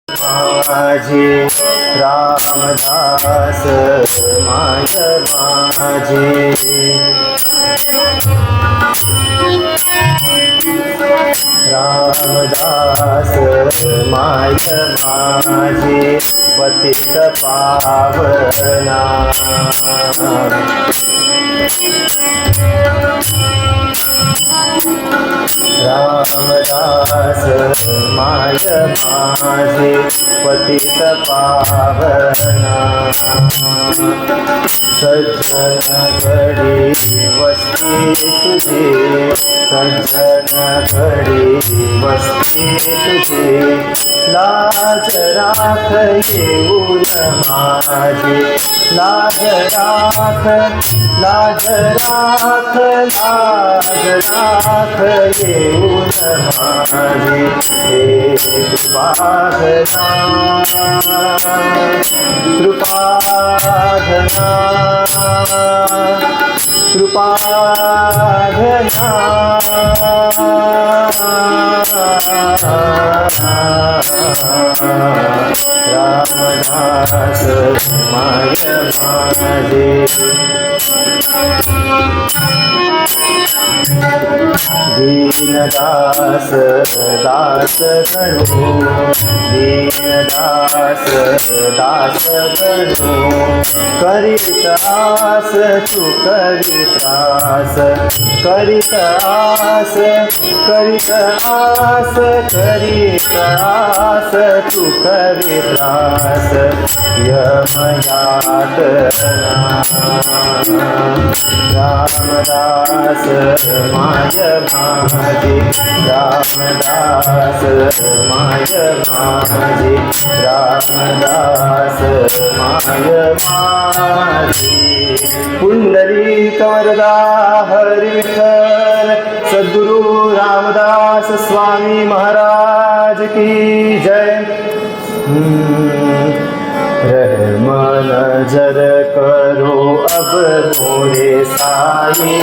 माझे रामदास माय माझे रामदास माय माझे पतित पावना रामदास माय माझे पतित पावना सज्जन घडी वस्ती तुझे सज्जन घडी वस्ती तुझे लाज राख येऊन माझे लाज राख लाज राख लाज राख येऊन माझे हे कृपाधना कृपाधना कृपाधना रामदास माय माझे दीनदास दास गणो दीनदास दास गणो करीत आस तू करीत आस करीत आस करीत आस करीत आस तू करीत आस यमयातना रामदास माय माझे रामदास माय माझे रामदास माय माझे पुंडलिक वरदा हरी विठ्ठल सद्गुरु रामदास स्वामी महाराज की जय। रहम नजर करो अब मोरे साई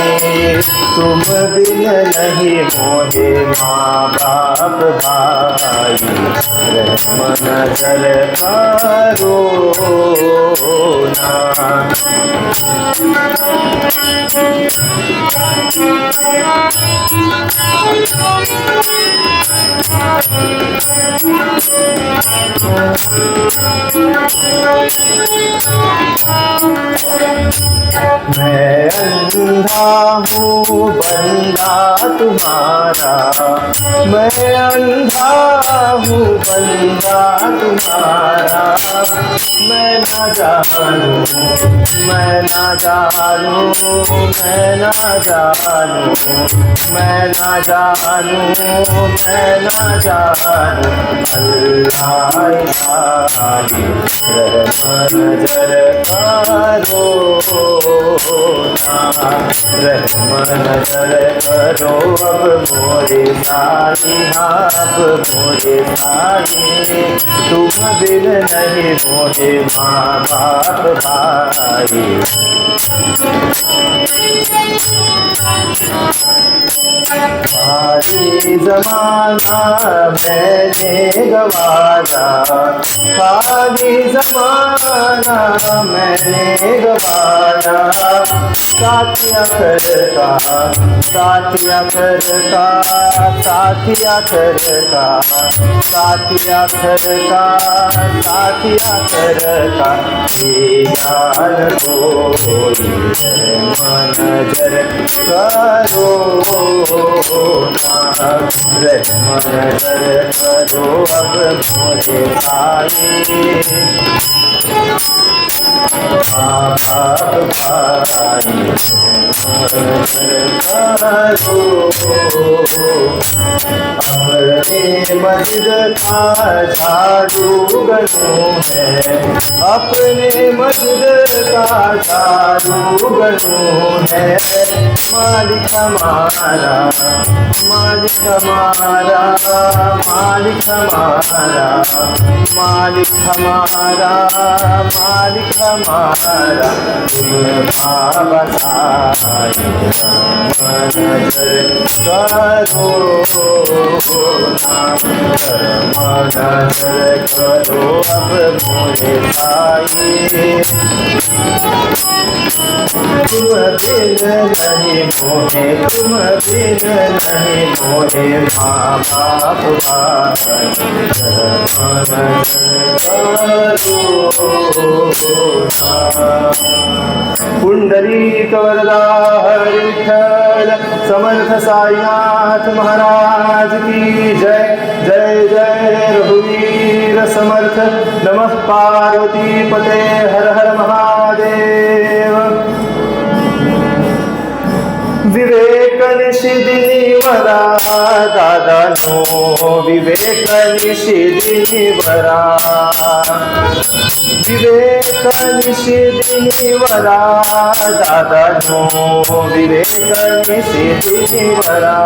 तुम बिन नहीं मोहे माँ बाप भाई रहम नजर करो ना मैं अंधा हूँ बंदा तुम्हारा मैं अंधा हूँ बंदा तुम्हारा मैं ना जानू मैं ना जानू मैं ना जानू मैं ना जानू मैं ना जानू अल्लाह रहम नजर करो रहम नजर करो अब मोरे साई अब मोरे साई तुम बिन नहीं मोहे माँ बाप भाई भारी जमाना मैंने गवाया भारी जमाना मैंने गवाया साथिया करता साथिया करता साथिया करता साथिया करता साथिया करता ज्ञान को मन नजर करो रहम नजर करो अब मोरे साई बाप भाई अपने मस्जिद का झाड़ू गनू है अपने मस्जिद का झाड़ू गनू है मालिक हमारा, मालिक हमारा, मालिक हमारा, मालिक हमारा, मालिक हमारा, तुम बधाई नजर करो ना, नजर करो अब मोरे भाई। तुम बिन नहीं मोहे, तुम बिन नहीं मोहे, माँ बाप भाई पुंडरीक वरदा हरि विठ्ठल समर्थ साईनाथ महाराज की जय। जय जय रघुवीर समर्थ। नमः पार्वती पते हर हर महादेव। विवेक निशिदिनी वरा दादा नो, विवेक निशिदिनी वरा, विवेक निशिदिनी वरा दादा नो, विवेक निशिदिनी वरा,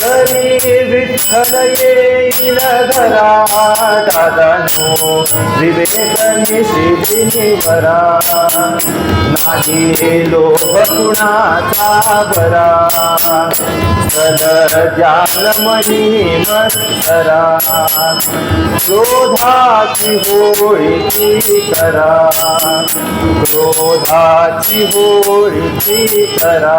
तरी विठ्ठल येईल घरा दादा नो, विवेक निशिदिनी वरा, नाही लोभ कुणाचा बरा, सद ज्ञान महिमत्सरा, क्रोधाची होळी करा, क्रोधाची होळी करा,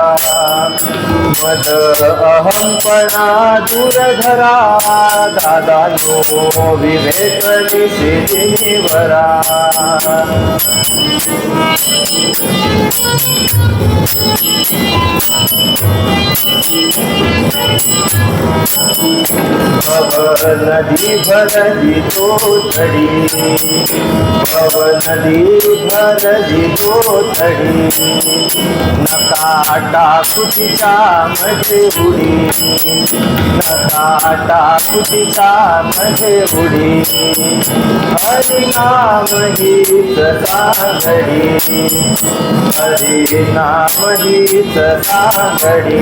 मद अहंपणा दूर धरा दादा नो, विवेक निशिदिनी वरा। भव नदी भरली तोतडी, भव नदी भरली तोतडी, नका टाकू तिच्या मध्ये उडी, नका टाकू तिच्या मध्ये उडी, हरिनाम हीच सांगडी, हरिनाम हीच सांगडी,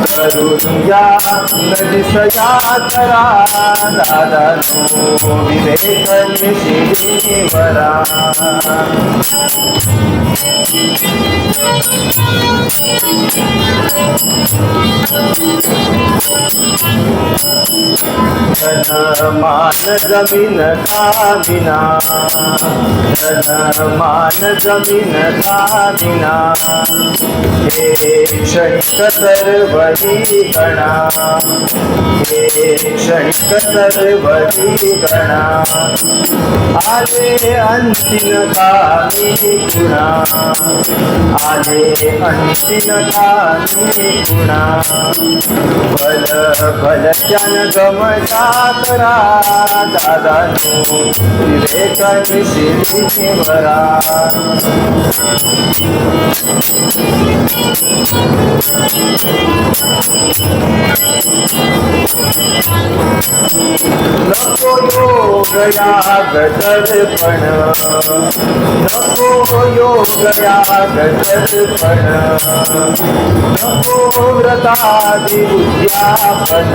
करुया नदिसया करा दादा नो, विवेक निशिदिनी वरा। धन मान जमीन कामिना, धन मान जमीन कामिना, हे क्षणिक सर्वही गणा, हे क्षणिक सर्वही गणा, आले अंतिम कामी गुणा, आले अंतिम कामी गुणा, भल भल जन गमता करा दादा नो, विवेक निशिदिनी वरा। नको योग याग दर्पण, नको योग याग दर्पण, नको व्रतादि उद्यापन,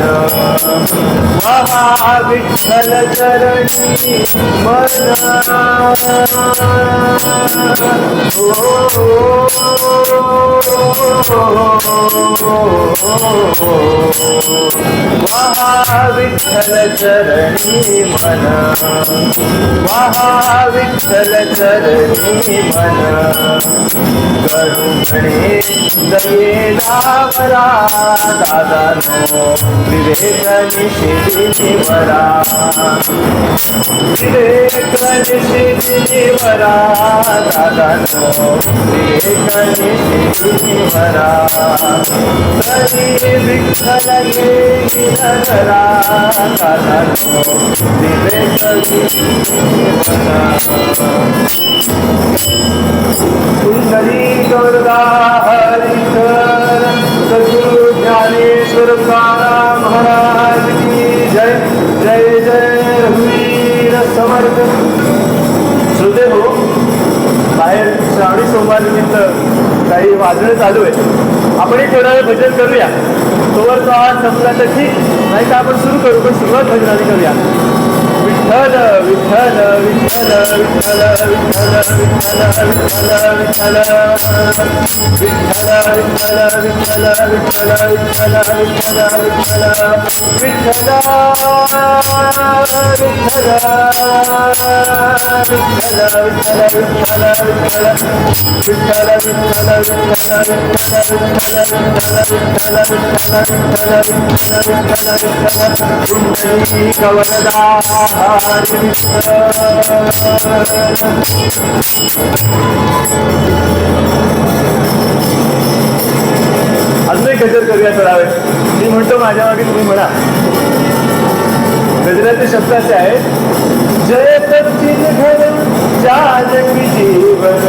महा विठ्ठल चरणी मन, महा विठ्ठल चरणी मन, महा विठ्ठल चरणी मन, करुणे दयेला वरा दादा नो, विवेक निशिदिनी वरा, विवेक निशिदिनी वरा दादा नो, विवेक निशिदिनी वरा, तरी विठ्ठल येईल घरा दादा नो, विवेक निशिदिनी वरा। पुंडरीक वरदा हरि विठ्ठल सद्गुरु ज्ञानेश्वर महाराज की जय। जय जय रघुवीर समर्थ। श्रोते हो, बाहेर श्रावणी सोमवार निमित्त काही वाजणं चालू आहे. आपण थोडा वेळ भजन करूया. तोवर तो आवाज संपला तर ठीक, नाही तर आपण सुरू करू, पण सुरुवात भजनाने करूया. विठ्ठल विठ्ठल विठ्ठल विठ्ठल विठ्ठल विठ्ठल विठ्ठल विठ्ठल विठ्ठल विठ्ठल विठ्ठल विठ्ठल अजून एक गजर करूया थोडा वेळ. मी म्हणतो माझ्या मागे, तुम्ही म्हणा. गजराचे शब्द असे आहेत. जय सच्चिद घन जानकी जीवन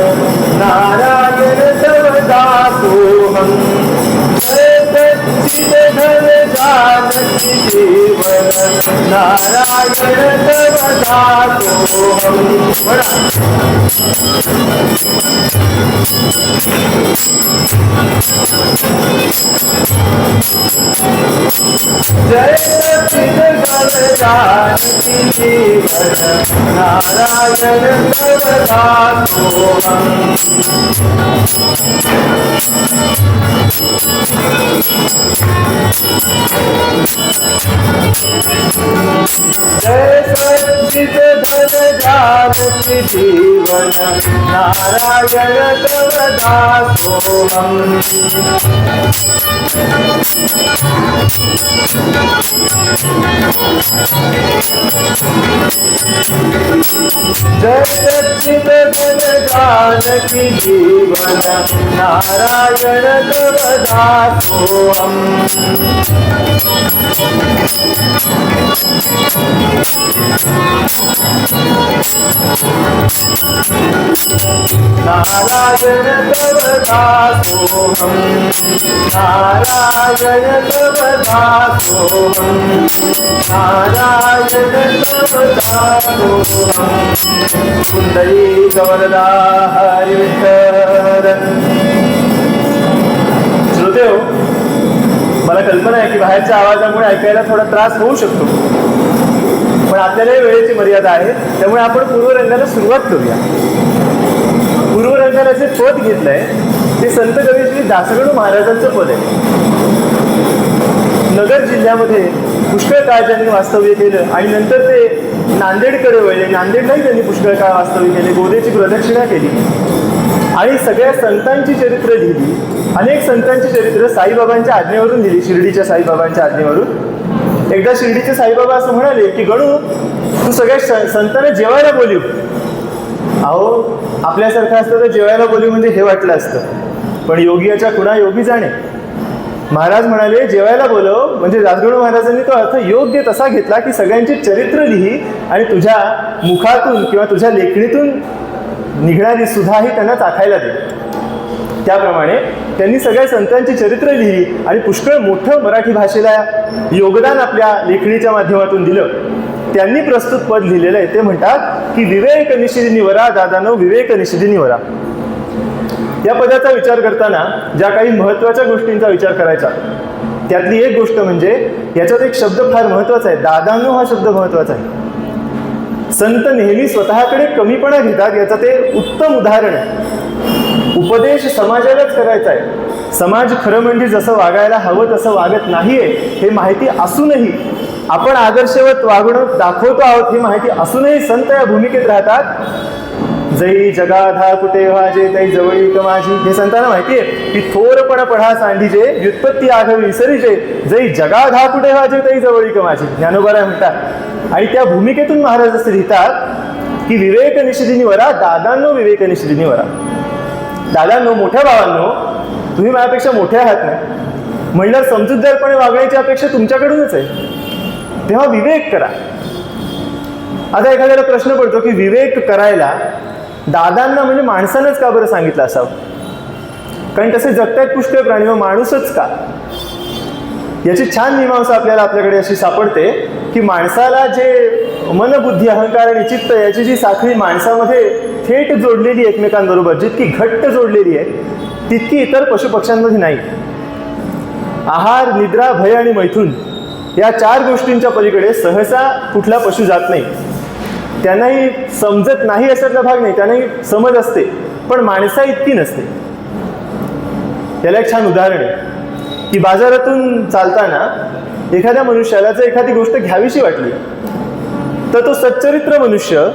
नारायण तव दासोहम. जय सच्चिद घन जानकी जीवन नारायण तव दासोहम. म्हणा. जय सच्चिद घन जानकी जीवन नारायण तव दासोहम. जय सच्चिद घन जानकी जीवन नारायण तव दासोहम. जय सच्चिद घन जानकी जीवन नारायण तव दासोहम. नारायण तव दासोहम. नारायण तव दासोहम. नारायण तव दासोहम. पुंडलीक वरदा हरी विठ्ठल. श्रोते हो, मला कल्पना आहे की बाहेरच्या आवाजामुळे ऐकायला थोडा त्रास होऊ शकतो, पण आपल्याला वेळेची मर्यादा आहे. त्यामुळे आपण पूर्वरंगाला सुरुवात करूया. पूर्वरंगाला जे पद घेतलंय ते संत कवी श्री दासगणू महाराजांचं पद आहे. नगर जिल्ह्यामध्ये पुष्कळ काळ त्यांनी वास्तव्य केलं आणि नंतर ते नांदेडकडे वळले. नांदेडलाही त्यांनी पुष्कळ काळ वास्तव्य केले. गोदेची प्रदक्षिणा केली आणि सगळ्या संतांची चरित्र लिहिली. अनेक संतांची चरित्र साईबाबांच्या आज्ञेवरून लिहिली, शिर्डीच्या साईबाबांच्या आज्ञेवरून. एकदा शिर्डीचे साईबाबा असं म्हणाले की गणू, तू सगळ्या संतांना जेवायला बोलव. अहो, आपल्यासारखं असतं तर जेवायला बोलू म्हणजे हे वाटलं असतं, पण योगियाच्या खुणा योगी जाणे. महाराज म्हणाले जेवायला बोलव म्हणजे दासगणू महाराजांनी तो अर्थ योग्य तसा घेतला की सगळ्यांची चरित्र लिही आणि तुझ्या मुखातून किंवा तुझ्या लेखणीतून निघणारी सुधाही त्यांना चाखायला दे. त्याप्रमाणे त्यांनी सगळ्या संतांची चरित्र लिहिली आणि पुष्कळ मोठं मराठी भाषेला योगदान आपल्या लेखणीच्या माध्यमातून दिलं. त्यांनी प्रस्तुत पद लिहिलेलं आहे. ते म्हणतात की विवेक निशिदिनी वरा दादानो विवेक निशिदिनी वरा. या पदाचा विचार करताना ज्या काही महत्वाच्या गोष्टींचा विचार करायचा, त्यातली एक गोष्ट म्हणजे याच्यात एक शब्द फार महत्वाचा आहे. दादानो हा शब्द महत्वाचा आहे. संत नेहमी स्वतःकडे कमीपणा घेतात, याचं ते उत्तम उदाहरण आहे. उपदेश समाजालाच करायचा आहे. समाज खरं म्हणजे जसं वागायला हवं तसं वागत नाहीये हे माहिती असूनही, आपण आदर्शवत वागणं दाखवतो आहोत हे माहिती असूनही संत या भूमिकेत राहतात. जै जगाधा कुठे व्हाजे तै जवळीक माझी. हे संतांना माहिती आहे की थोरपणा पढा सांडीजे व्युत्पत्ती आघावी विसरीजे जै जगाधा कुठे व्हाजे तै जवळीक माझी. ज्ञानोबा म्हणतात. आणि त्या भूमिकेतून महाराज असे लिहितात की विवेक निशिदिनी वरा दादांनो विवेक निशिदिनी वरा. दादांनो, मोठ्या भावांनो, तुम्ही माझ्यापेक्षा मोठे आहात ना, म्हणल्यावर समजूतदारपणे वागण्याची अपेक्षा तुमच्याकडूनच आहे. तेव्हा विवेक करा. आता एखाद्याला प्रश्न पडतो की विवेक करायला दादांना म्हणजे माणसानंच का बरं सांगितलं असावं? कारण तसे जगतात पुष्कळ प्राणी, मग माणूसच का? याची छान मीमांसा आपल्याला आपल्याकडे अशी सापडते की माणसाला जे मनबुद्धी अहंकार आणि चित्त याची जी साखळी माणसामध्ये थेट जोडलेली एकमेकांबरोबर जितकी घट्ट जोडलेली आहे, तितकी इतर पशुपक्ष्यांमध्ये नाही. आहार, निद्रा, भय आणि मैथून या 4 गोष्टींच्या पलीकडे सहसा कुठला पशु जात नाही. त्यांनाही समजत नाही अशातला भाग नाही, त्यांनाही समज असते, पण माणसा इतकी नसते. याला एक छान उदाहरण आहे की बाजारातून चालताना एखाद्या मनुष्याला जर एखादी गोष्ट घ्यावीशी वाटली तर तो सच्चरित्र मनुष्य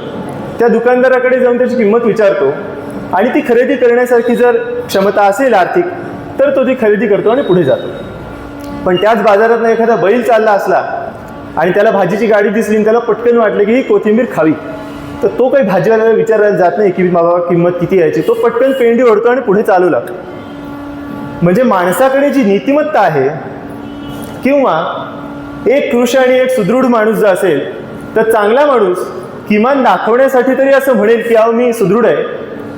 त्या दुकानदाराकडे जाऊन त्याची किंमत विचारतो आणि ती खरेदी करण्यासारखी जर क्षमता असेल आर्थिक तर तो ती खरेदी करतो आणि पुढे जातो. पण त्याच बाजारात एखादा बैल चालला असला आणि त्याला भाजीची गाडी दिसली आणि त्याला पटकन वाटलं की ही कोथिंबीर खावी, तर तो काही भाजीवाल्याला विचारायला जात नाही की बाबा किंमत किती यायची. तो पटकन पेंडी ओढतो आणि पुढे चालू लागतो. म्हणजे माणसाकडे जी नीतिमत्ता आहे, किंवा एक कृश आणि एक सुदृढ माणूस जर असेल तर चांगला माणूस किमान दाखवण्यासाठी तरी असं म्हणेल की अहो मी सुदृढ आहे,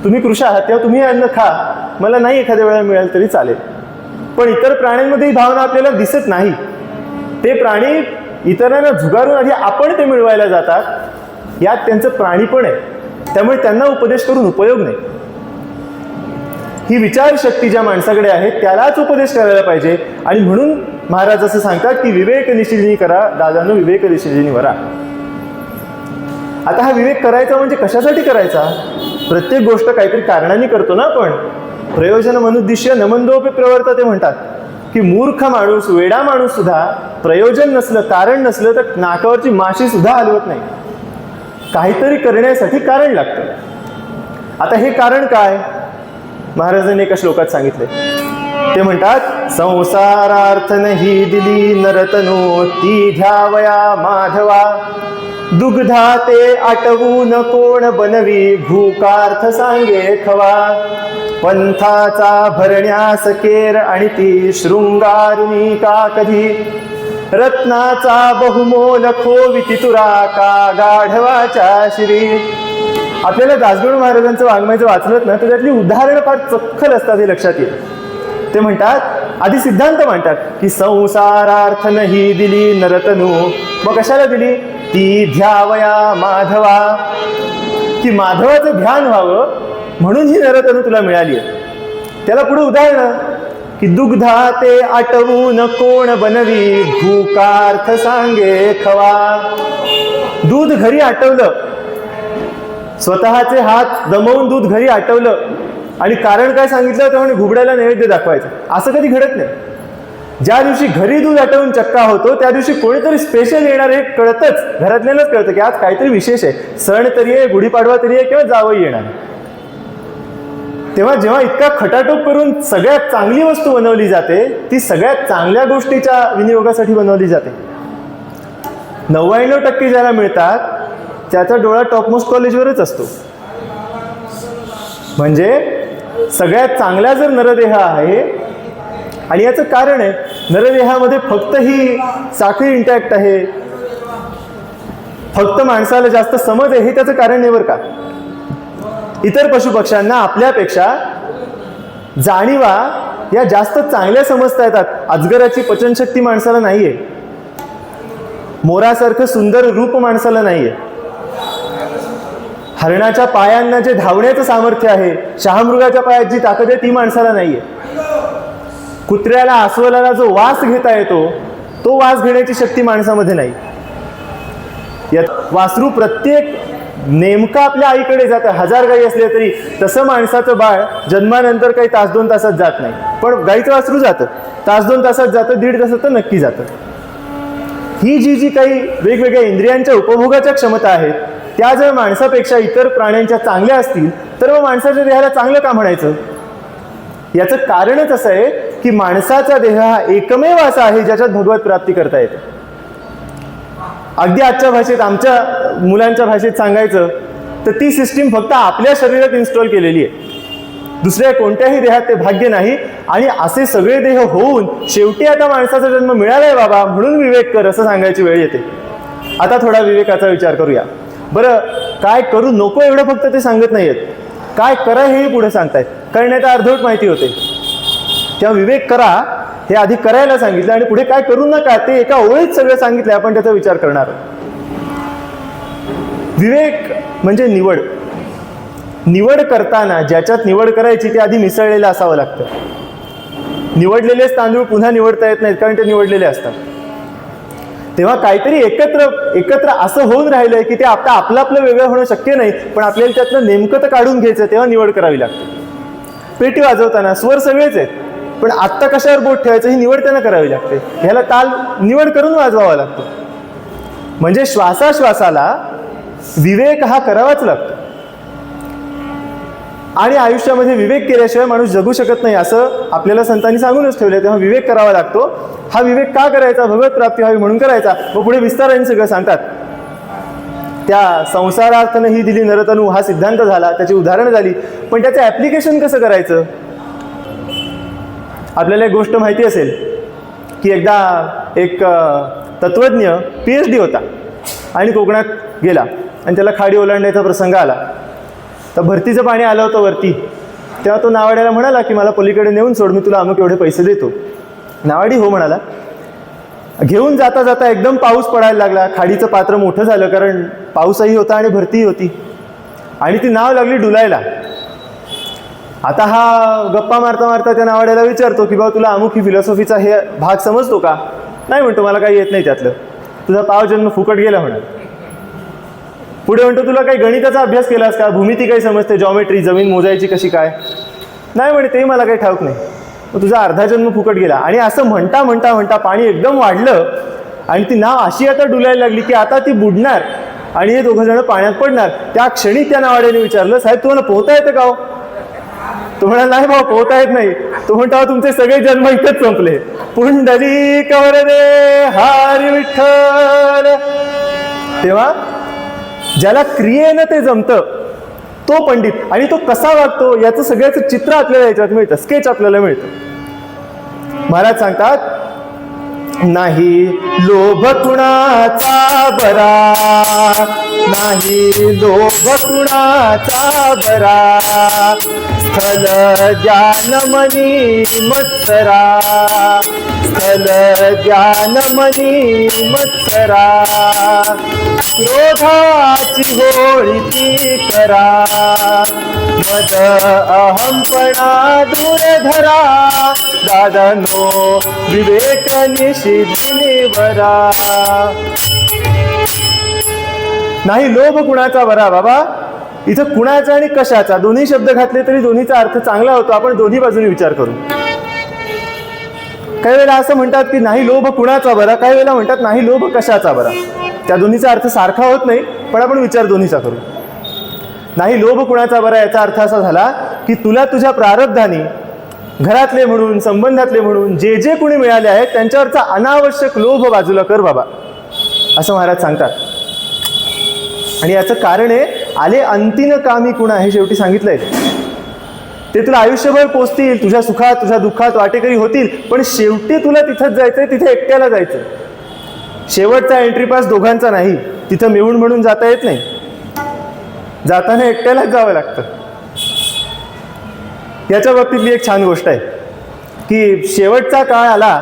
तुम्ही कृश आहात तेव्हा तुम्ही अन्न खा, मला नाही एखाद्या वेळेला मिळालं तरी चालेल. पण इतर प्राण्यांमध्ये ही भावना आपल्याला दिसत नाही. ते प्राणी इतरांना झुगारून आधी आपण ते मिळवायला जातात, यात त्यांचं प्राणीपण आहे. त्यामुळे त्यांना उपदेश करून उपयोग नाही. ही विचारशक्ती ज्या माणसाकडे आहे त्यालाच उपदेश करायला पाहिजे. आणि म्हणून महाराज असं सांगतात की विवेक निशिजिनी करा दादांनो, विवेक निशिजिनी वरा. आता हा विवेक करायचा म्हणजे कशासाठी करायचा? प्रत्येक गोष्ट काहीतरी कारणाने करतो ना आपण. प्रयोजन मनुद्दिश्य नमंदोपी प्रवर्तते म्हणतात की मूर्ख माणूस, वेडा माणूस सुद्धा प्रयोजन नसलं, कारण नसलं तर नाकावरची माशी सुद्धा हलवत नाही. काहीतरी करण्यासाठी कारण लागतं. आता हे कारण काय महाराजांनी एका श्लोकात सांगितले. ते म्हणतात संसारार्थ नाही दिली नरतनो ती ध्यावया माधवा, दुग्धा ते आटवून कोण बनवी भूकार्थ सांगे खवा, पंथाचा भरण्यास केर आणि ती शृंगारुनी का कधी, रत्नाचा बहुमोल खोविती तुरा का गाढवाच्या शिरी. आपल्याला दासगणू महाराजांचं वाङ्मयाचं वाचलत ना तर त्यातली उदाहरणं फार चक्खल असतात हे लक्षात येईल. ते म्हणतात, आधी सिद्धांत मांडतात की संसारार्थ नाही दिली नरतनू, मग कशाला दिली? ती ध्यावया माधवा, की माधवाचं ध्यान व्हावं म्हणून ही नरतनू तुला मिळाली आहे. त्याला पुढे उदाहरण की दुग्धा ते आटवून कोण बनवी भूकार्थ सांगे खवा. दूध घरी आटवलं, स्वतःचे हात दमवून दूध घरी आटवलं आणि कारण काय सांगितलं तर म्हणे घुबड्याला नैवेद्य दाखवायचं. असं कधी घडत नाही. ज्या दिवशी घरी दूध आटवून चक्का होतो त्या दिवशी कोणीतरी स्पेशल येणार हे कळतच, घरातल्यालाच कळतं की आज काहीतरी विशेष आहे, सण तरी आहे, गुढीपाडवा तरी आहे किंवा जावई येणार. तेव्हा जेव्हा इतका खटाटोप करून सगळ्यात चांगली वस्तू बनवली जाते ती सगळ्यात चांगल्या गोष्टीच्या विनियोगासाठी बनवली जाते. 99% ज्याला मिळतात त्याचा डोळा टॉपमोस्ट कॉलेजवरच असतो. म्हणजे सगळ्यात चांगला जर नरदेह आहे, आणि याचं कारण आहे नरदेहामध्ये फक्त ही साखळी इंटॅक्ट आहे, फक्त माणसाला जास्त समज आहे, हे त्याचं कारण नाही बरं का. इतर पशुपक्ष्यांना आपल्यापेक्षा जाणीवा या जास्त चांगल्या समजता येतात. अजगराची पचनशक्ती माणसाला नाहीये, मोरासारखं सुंदर रूप माणसाला नाहीये, हरणाच्या पायांना जे धावण्याचं सामर्थ्य आहे, शहामृगाच्या पायात जी ताकद आहे ती माणसाला नाहीये, कुत्र्याला अस्वलाला जो वास घेता येतो तो वास घेण्याची शक्ती माणसामध्ये नाही. यात वासरू प्रत्येक नेमका आपल्या आईकडे जातं. 1000 गाई असल्या तरी तसं माणसाचं बाळ जन्मानंतर काही 1-2 तासात जात नाही, पण गाईचं वासरू जातं, 1-2 तासात जातं, 1.5 तासात तर नक्की जातं. ही जी काही वेगवेगळ्या इंद्रियांच्या उपभोगाच्या क्षमता आहेत त्या जर माणसापेक्षा इतर प्राण्यांच्या चांगल्या असतील तर मग माणसाच्या देहाला चांगलं का म्हणायचं? याचं कारणच असं आहे की माणसाचा देह हा एकमेव असा आहे ज्याच्यात भगवत प्राप्ती करता येते. अगदी आजच्या भाषेत, आमच्या मुलांच्या भाषेत सांगायचं तर ती सिस्टीम फक्त आपल्या शरीरात इन्स्टॉल केलेली आहे, दुसऱ्या कोणत्याही देहात ते भाग्य नाही. आणि असे सगळे देह होऊन शेवटी आता माणसाचा जन्म मिळालाय बाबा म्हणून विवेक कर असं सांगायची वेळ येते. आता थोडा विवेकाचा विचार करूया. बरं, काय करू नको एवढं फक्त ते सांगत नाहीयेत, काय करा हेही पुढे सांगतायत. करण्यात अर्धवट माहिती होते. तेव्हा विवेक करा हे आधी करायला सांगितलं आणि पुढे काय करू नका ते एका ओळीत सगळं सांगितलं. आपण त्याचा विचार करणार. विवेक म्हणजे निवड. निवड करताना ज्याच्यात निवड करायची ते आधी मिसळलेलं असावं लागतं. निवडलेलेच तांदूळ पुन्हा निवडता येत नाहीत, कारण ते निवडलेले असतात. तेव्हा काहीतरी एकत्र असं होऊन राहिलंय की ते आता आपलं आपलं वेगळं होणं शक्य नाही, पण आपल्याला त्यातलं नेमकं तर काढून घ्यायचं, तेव्हा निवड करावी लागते. पेटी वाजवताना स्वर सगळेच आहेत, पण आत्ता कशावर बोट ठेवायचं ही निवड त्यांना करावी लागते. ह्याला ताल निवड करून वाजवावा लागतो. म्हणजे श्वासाश्वासाला विवेक हा करावाच लागतो. आणि आयुष्यामध्ये विवेक केल्याशिवाय माणूस जगू शकत नाही असं आपल्याला संतांनी सांगूनच ठेवलं. तेव्हा विवेक करावा लागतो. हा विवेक का करायचा? भगवत प्राप्ती व्हावी म्हणून करायचा. व पुढे विस्ताराने सगळं सांगतात. त्या संसारार्थनं ही दिली नरतनू हा सिद्धांत झाला, त्याची उदाहरणं झाली, पण त्याचं ॲप्लिकेशन कसं करायचं? आपल्याला एक गोष्ट माहिती असेल की एकदा एक तत्त्वज्ञ PhD होता आणि कोकणात गेला आणि त्याला खाडी ओलांडण्याचा प्रसंग आला. तर भरतीचं पाणी आलं होतं वरती. तेव्हा तो नावाड्याला म्हणाला की मला पलीकडे नेऊन सोड, मी तुला अमुक एवढे पैसे देतो. नावाडी हो म्हणाला. घेऊन जाता जाता एकदम पाऊस पडायला लागला. खाडीचं पात्र मोठं झालं, कारण पाऊसही होता आणि भरतीही होती, आणि ती नाव लागली डुलायला. आता हा गप्पा मारता मारता त्या नावाड्याला विचारतो की बाबा तुला अमुक ही फिलॉसॉफीचा हे भाग समजतो का? नाही म्हणतो, मला काही येत नाही त्यातलं. तुझा पाव जन्म फुकट गेला म्हणाल. पुढे म्हणतो तुला काही गणिताचा अभ्यास केलास का? भूमिती काही समजते, जॉमेट्री, जमीन मोजायची कशी काय? नाही म्हणे, ते मला काही ठाऊक नाही. मग तुझा अर्धा जन्म फुकट गेला. आणि असं म्हणता म्हणता म्हणता पाणी एकदम वाढलं आणि ती नाव अशी आता डुलायला लागली की आता ती बुडणार आणि हे दोघं जण पाण्यात पडणार. त्या क्षणी त्या नावाड्याने विचारलं, साहेब तुम्हाला पोहता येतं का हो? तो म्हणाला, नाही भाऊ, पोहता येत नाही. तो म्हणतो तुमचे सगळे जन्म इथंच संपले. पुंडलिक वरदे हरी विठ्ठल. तेव्हा ज्याला क्रियेनं ते जमतं तो पंडित, आणि तो कसा वागतो याचं सगळ्याचं चित्र आपल्याला याच्यात मिळतं, स्केच आपल्याला मिळतं. महाराज सांगतात, नाही लोभ कुणाचा बरा, नाही लोभ कुणाचा बरा, स्थल ज्ञान मनी मत्सरा, स्थल ज्ञान मनी मत्सरा, क्रोधाची होळी ती करा, मद अहंपणा दूर धरा, दादनो विवेक निशिदिनीवरा. नाही लोभ कुणाचा बरा. बाबा इथं कुणाचा आणि कशाचा दोन्ही शब्द घातले तरी दोन्हीचा अर्थ चांगला होतो. आपण दोन्ही बाजूने विचार करू. काही वेळेला असं म्हणतात की नाही लोभ कुणाचा बरा, काही वेळेला म्हणतात नाही लोभ कशाचा बरा. त्या दोन्हीचा अर्थ सारखा होत नाही, पण आपण विचार दोन्हीचा करू. नाही लोभ कुणाचा बरा याचा अर्थ असा झाला की तुला तुझ्या प्रारब्धाने घरातले म्हणून, संबंधातले म्हणून जे जे कोणी मिळाले आहेत त्यांच्यावरचा अनावश्यक लोभ बाजूला कर बाबा, असं महाराज सांगतात. आणि याचं कारण आहे, आले अंतिन कामी कुणा, हे शेवटी सांगितलंय. ते तुला आयुष्यभर पोचतील, तुझ्या सुखात तुझ्या दुःखात वाटेकरी होतील, पण शेवटी तुला तिथंच जायचंय, तिथे एकट्याला जायचं. शेवटचा एंट्री पास दोघांचा नाही, तिथं मिळून म्हणून जाता येत नाही, जाताना एकट्यालाच जावं लागतं. याच्या बाबतीतली एक छान गोष्ट आहे की शेवटचा काळ आला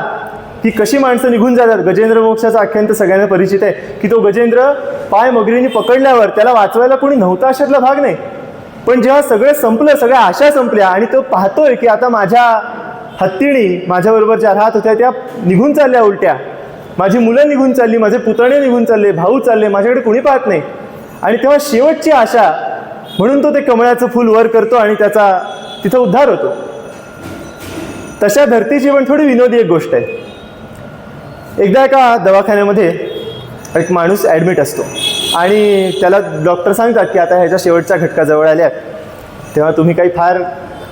की कशी माणसं निघून जातात. गजेंद्र मोक्षाचा आख्यान तर सगळ्यांना परिचित आहे की तो गजेंद्र पाय मगरीने पकडल्यावर त्याला वाचवायला कोणी नव्हता अशातला भाग नाही, पण जेव्हा सगळं संपलं, सगळ्या आशा संपल्या आणि तो पाहतोय की आता माझ्या हत्तीणी माझ्याबरोबर ज्या राहत होत्या त्या निघून चालल्या उलट्या, माझी मुलं निघून चालली, माझे पुतणे निघून चालले, भाऊ चालले, माझ्याकडे कोणी पाहत नाही. आणि तेव्हा शेवटची आशा म्हणून तो ते कमळाचं फूल वर करतो आणि त्याचा तिथं उद्धार होतो. तशा धरतीची पण थोडी विनोदी एक गोष्ट आहे. एकदा एका दवाखान्यामध्ये एक माणूस ॲडमिट असतो आणि त्याला डॉक्टर सांगतात की आता ह्याच्या शेवटच्या घटका जवळ आल्या, तेव्हा तुम्ही काही फार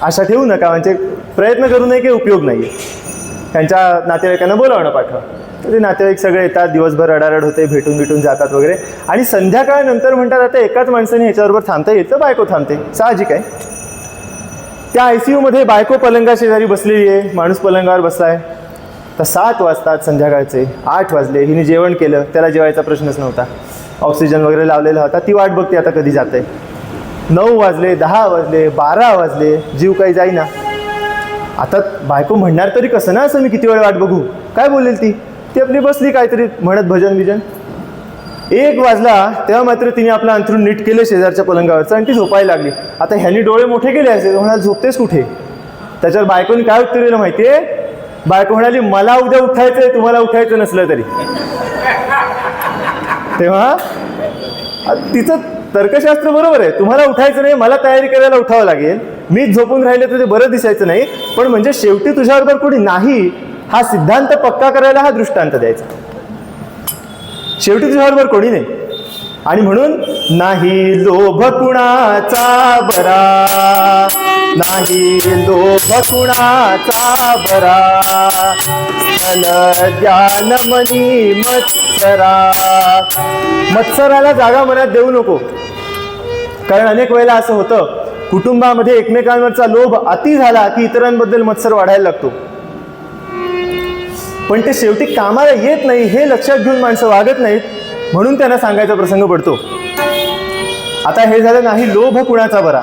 आशा ठेवू नका, म्हणजे प्रयत्न करू नये की उपयोग नाही आहे, त्यांच्या नातेवाईकांना बोलावणं पाठवा. तर ते नातेवाईक सगळे येतात, दिवसभर रडारड होते, भेटून जातात वगैरे. आणि संध्याकाळनंतर म्हणतात आता एकाच माणसाने ह्याच्याबरोबर थांबता येईल, तर बायको थांबते, साहजिक आहे. त्या ICU मध्ये बायको पलंगा शेजारी बसलेली आहे, माणूस पलंगावर बसलाय. तर 7 वाजतात संध्याकाळचे, 8 वाजले, हिने जेवण केलं, त्याला जेवायचा प्रश्नच नव्हता, ऑक्सिजन वगैरे लावलेला होता, ती वाट बघते आता कधी जाते. 9 वाजले, 10 वाजले, 12 वाजले, जीव काही जाईना. आता बायको म्हणणार तरी कसं ना, असं मी किती वेळ वाट बघू, काय बोलेल ती आपली बसली काहीतरी म्हणत भजन बिजन. 1 वाजला तेव्हा मात्र तिने आपलं अंथरूण नीट केलं शेजारच्या पलंगावरचं आणि ती झोपायला लागली. आता ह्यांनी डोळे मोठे केले असे, म्हणाला झोपतेस कुठे? त्याच्यावर बायकोनी काय उत्तर दिलं माहितीये? बायको म्हणाली, मला उद्या उठायचंय, तुम्हाला उठायचं नसलं तरी. तेव्हा तिचं तर्कशास्त्र बरोबर आहे, तुम्हाला उठायचं नाही, मला तयारी करायला उठावं लागेल, मीच झोपून राहिले तर ते बरं दिसायचं नाही, पण म्हणजे शेवटी तुझ्याबरोबर कोणी नाही हा सिद्धांत पक्का करायला हा दृष्टांत द्यायचा. शेवटी तुझ्याबरोबर कोणी नाही. आणि म्हणून नाही लोभ कुणाचा बरा, नाही लोभ कुणाचा बरा, स्थल ज्ञान मनी मत्सरा. मत्सराला जागा मनात देऊ नको. कारण अनेक वेळेला असं होतं, कुटुंबामध्ये एकमेकांवरचा लोभ अति झाला की इतरांबद्दल मत्सर वाढायला लागतो. पण ते शेवटी कामाला येत नाही हे लक्षात घेऊन माणसं वागत नाहीत, म्हणून त्यांना सांगायचा प्रसंग पडतो. आता हे झालं नाही लोभ कुणाचा बरा.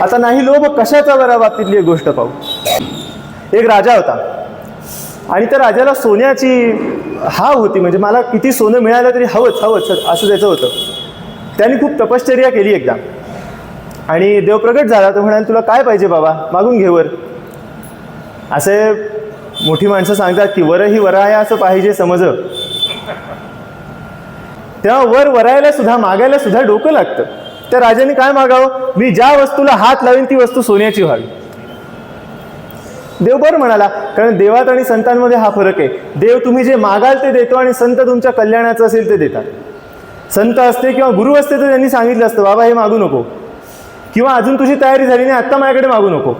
आता नाही लोभ कशाचा बरा बाबतीतली एक गोष्ट पाहू. एक राजा होता आणि त्या राजाला सोन्याची हाव होती, म्हणजे मला किती सोनं मिळालं तरी हवंच हवंच असं त्याचं होतं. त्याने खूप तपश्चर्या केली एकदा आणि देव प्रगट झाला. तो म्हणाला, तुला काय पाहिजे बाबा, मागून घे वर. असे मोठी माणसं सांगतात की वर ही वराया असं पाहिजे समज. तेव्हा वर वरायला सुद्धा मागायला सुद्धा डोकं लागतं. त्या राजाने काय मागावं? मी ज्या वस्तूला हात लावीन ती वस्तू सोन्याची व्हावी. देव बरं म्हणाला, कारण देवात आणि संतांमध्ये हा फरक आहे. देव तुम्ही जे मागाल ते देतो आणि संत तुमच्या कल्याणाचं असेल ते देतात. संत असते किंवा गुरु असते तर त्यांनी सांगितलं असतं, बाबा हे मागू नको, किंवा अजून तुझी तयारी झाली नाही आत्ता माझ्याकडे मागू नको.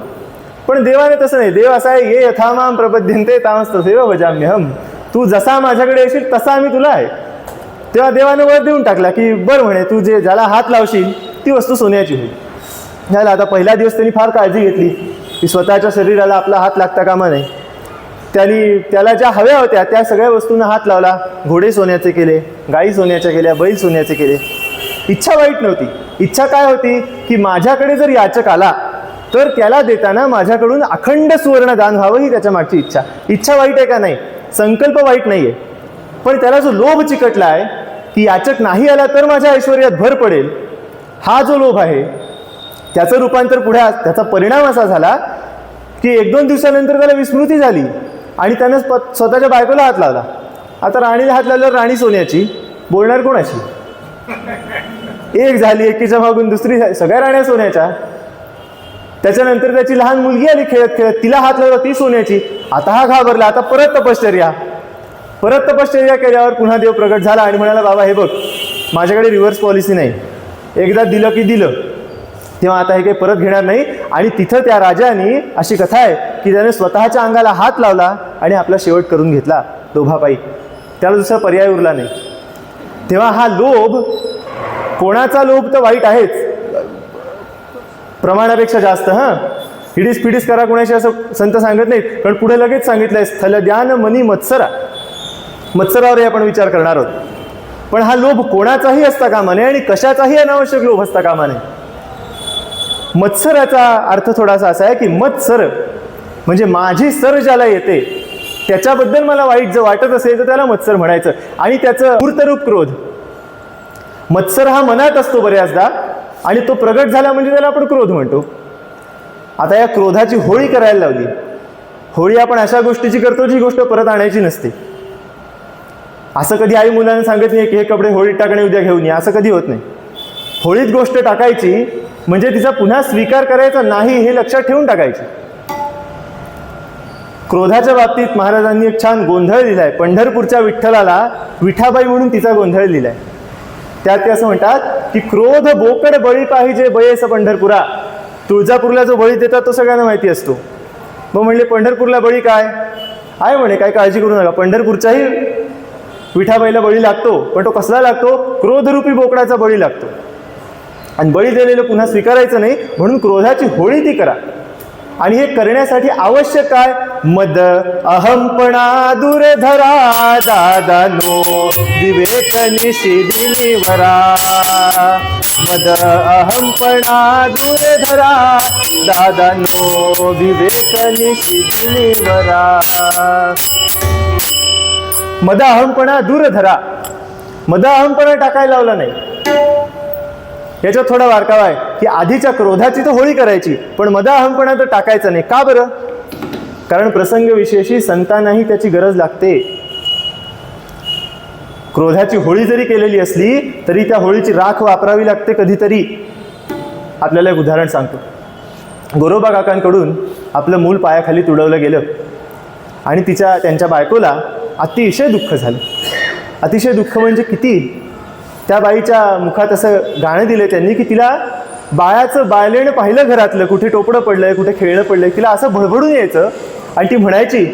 पण देवाने तसं नाही. देव असा आहे, ये यथामाम प्रपद्यन्ते तामस्तथैव भजाम्यहम. तू जसा माझ्याकडे येशील तसा आम्ही तुला आहे. तेव्हा देवाने वर देऊन टाकला की बरं म्हणे, तू जे ज्याला हात लावशील ती वस्तू सोन्याची होईल. झालं. आता पहिला दिवस त्यांनी फार काळजी घेतली की स्वतःच्या शरीराला आपला हात लागता कामा नये. त्याला ज्या हव्या होत्या त्या सगळ्या वस्तूंना हात लावला. घोडे सोन्याचे केले, गायी सोन्याच्या केल्या, बैल सोन्याचे केले. इच्छा वाईट नव्हती. इच्छा काय होती की माझ्याकडे जर याचक आला तर त्याला देताना माझ्याकडून अखंड सुवर्ण दान व्हावं, ही त्याच्या मागची इच्छा. इच्छा वाईट आहे का? नाही. संकल्प वाईट नाही आहे. पण त्याला जो लोभ चिकटला आहे की याचक नाही आला तर माझ्या ऐश्वर्यात भर पडेल, हा जो लोभ आहे त्याचं रूपांतर पुढे, त्याचा परिणाम असा झाला की 1-2 दिवसानंतर त्याला विस्मृती झाली आणि त्यानं स्वतःच्या बायकोला हात लावला. आता राणीला हात लावल्यावर राणी सोन्याची, बोलणार कोणाशी? एक झाली, एकीच्या मागून दुसरी, सगळ्या राण्या सोन्याच्या. त्याच्यानंतर त्याची लहान मुलगी आली खेळत खेळत, तिला हात लावला, ती सोन्याची. आता हा घाबरला. आता परत तपश्चर्या केल्यावर पुन्हा देव प्रगट झाला आणि म्हणाला, बाबा हे बघ, माझ्याकडे रिव्हर्स पॉलिसी नाही, एकदा दिलं की दिलं, तेव्हा आता हे काही परत घेणार नाही. आणि तिथं त्या राजाने, अशी कथा आहे की त्याने स्वतःच्या अंगाला हात लावला आणि आपला शेवट करून घेतला लोभापायी. त्याला दुसरा पर्याय उरला नाही. तेव्हा हा लोभ, कोणाचा लोभ तर वाईट आहेच, प्रमाणापेक्षा जास्त. हिडीस फिडीस करा कोणाशी असं संत सांगत नाहीत, कारण पुढे लगेच सांगितलंय स्थल ज्ञान मनी मत्सरा. मत्सरावरही आपण विचार करणार आहोत. पण हा लोभ कोणाचाही असता कामा नये आणि कशाचाही अनावश्यक लोभ असता कामा नये. मत्सराचा अर्थ थोडासा असा आहे की मत्सर म्हणजे माझी सर ज्याला येते त्याच्याबद्दल मला वाईट जर वाटत असेल तर त्याला मत्सर म्हणायचं. आणि त्याचं मूर्तरूप क्रोध. मत्सर हा मनात असतो बऱ्याचदा आणि तो प्रगट झाला म्हणजे त्याला आपण क्रोध म्हणतो. आता या क्रोधाची होळी करायला लावली. होळी आपण अशा गोष्टीची करतो जी गोष्ट परत आणायची नसते. असं कधी आई मुलांना सांगत नाही की हे कपडे होळीत टाकणे उद्या घेऊन ये, असं कधी होत नाही. होळीत गोष्ट टाकायची म्हणजे तिचा पुन्हा स्वीकार करायचा नाही हे लक्षात ठेवून टाकायची. क्रोधाच्या बाबतीत महाराजांनी एक छान गोंधळ लिहिलाय. पंढरपूरच्या विठ्ठलाला विठाबाई म्हणून तिचा गोंधळ लिहिलाय. त्यात ते असं म्हणतात की क्रोध बोकड बळी पाहिजे बयेस पंढरपुरा. तुळजापूरला जो बळी देतात तो सगळ्यांना माहिती असतो. मग म्हणले पंढरपूरला बळी काय आहे? म्हणे काय काळजी करू नका, पंढरपूरच्याही विठाबाईला बळी लागतो. पण तो कसला लागतो? क्रोधरूपी बोकडाचा बळी लागतो. आणि बळी दिलेलं पुन्हा स्वीकारायचं नाही, म्हणून क्रोधाची होळी ती करा. आणि हे करण्यासाठी आवश्यक काय? मद अहंपणा दूर धरा दादानो विवेक निशिदिनी वरा. मद अहंपणा दूर धरा दादानो विवेक निशिदिनी वरा. मद अहंपणा दूर धरा. अहमपणा टाकायला लावला नाही. याच्यात थोडा वारकावा आहे की आधीच्या क्रोधाची तर होळी करायची, पण अहमपणा तर टाकायचा नाही. का बरं? कारण प्रसंग विशेषी संतांनाही त्याची गरज लागते. क्रोधाची होळी जरी केलेली असली तरी त्या होळीची राख वापरावी लागते कधीतरी. आपल्याला एक उदाहरण सांगतो. गोरोबा काकांकडून आपलं मूल पायाखाली तुडवलं गेलं आणि त्यांच्या बायकोला अतिशय दुःख झालं. अतिशय दुःख म्हणजे किती? त्या बाईच्या मुखात असं गाणं दिलं त्यांनी की तिला बाळाचं बायलेणं पाहिलं घरातलं, कुठे टोपडं पडलंय, कुठे खेळणं पडलंय, तिला असं भडभडून यायचं आणि ती म्हणायची,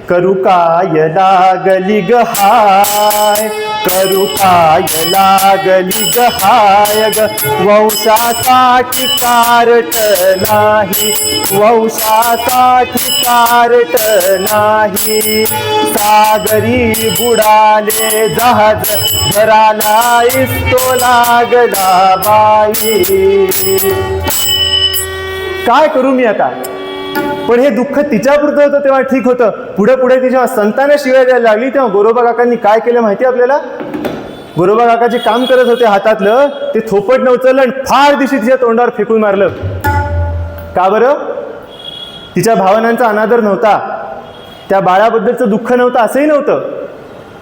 करू काय लागली ग हाय, करू काय लागली ग हाय ग, वंशासाठी कारट नाही, वंशासाठी कारट नाही, सागरी बुडाले जहाज घराला इस्तो लागला बाई. काय करू मी आता? पण हे दुःख तिच्यापुरतं होतं तेव्हा ठीक होतं. पुढे पुढे ती जेव्हा संतांना शिवाय द्यायला लागली तेव्हा गोरोबा काकांनी काय केलं माहिती आपल्याला? गोरोबा काका जे काम करत होते हातातलं ते थोपट उचललं आणि फार दिवशी तिच्या तोंडावर फेकून मारलं. का बरं? तिच्या भावनांचा अनादर नव्हता, त्या बाळाबद्दलचं दुःख नव्हतं, असंही नव्हतं,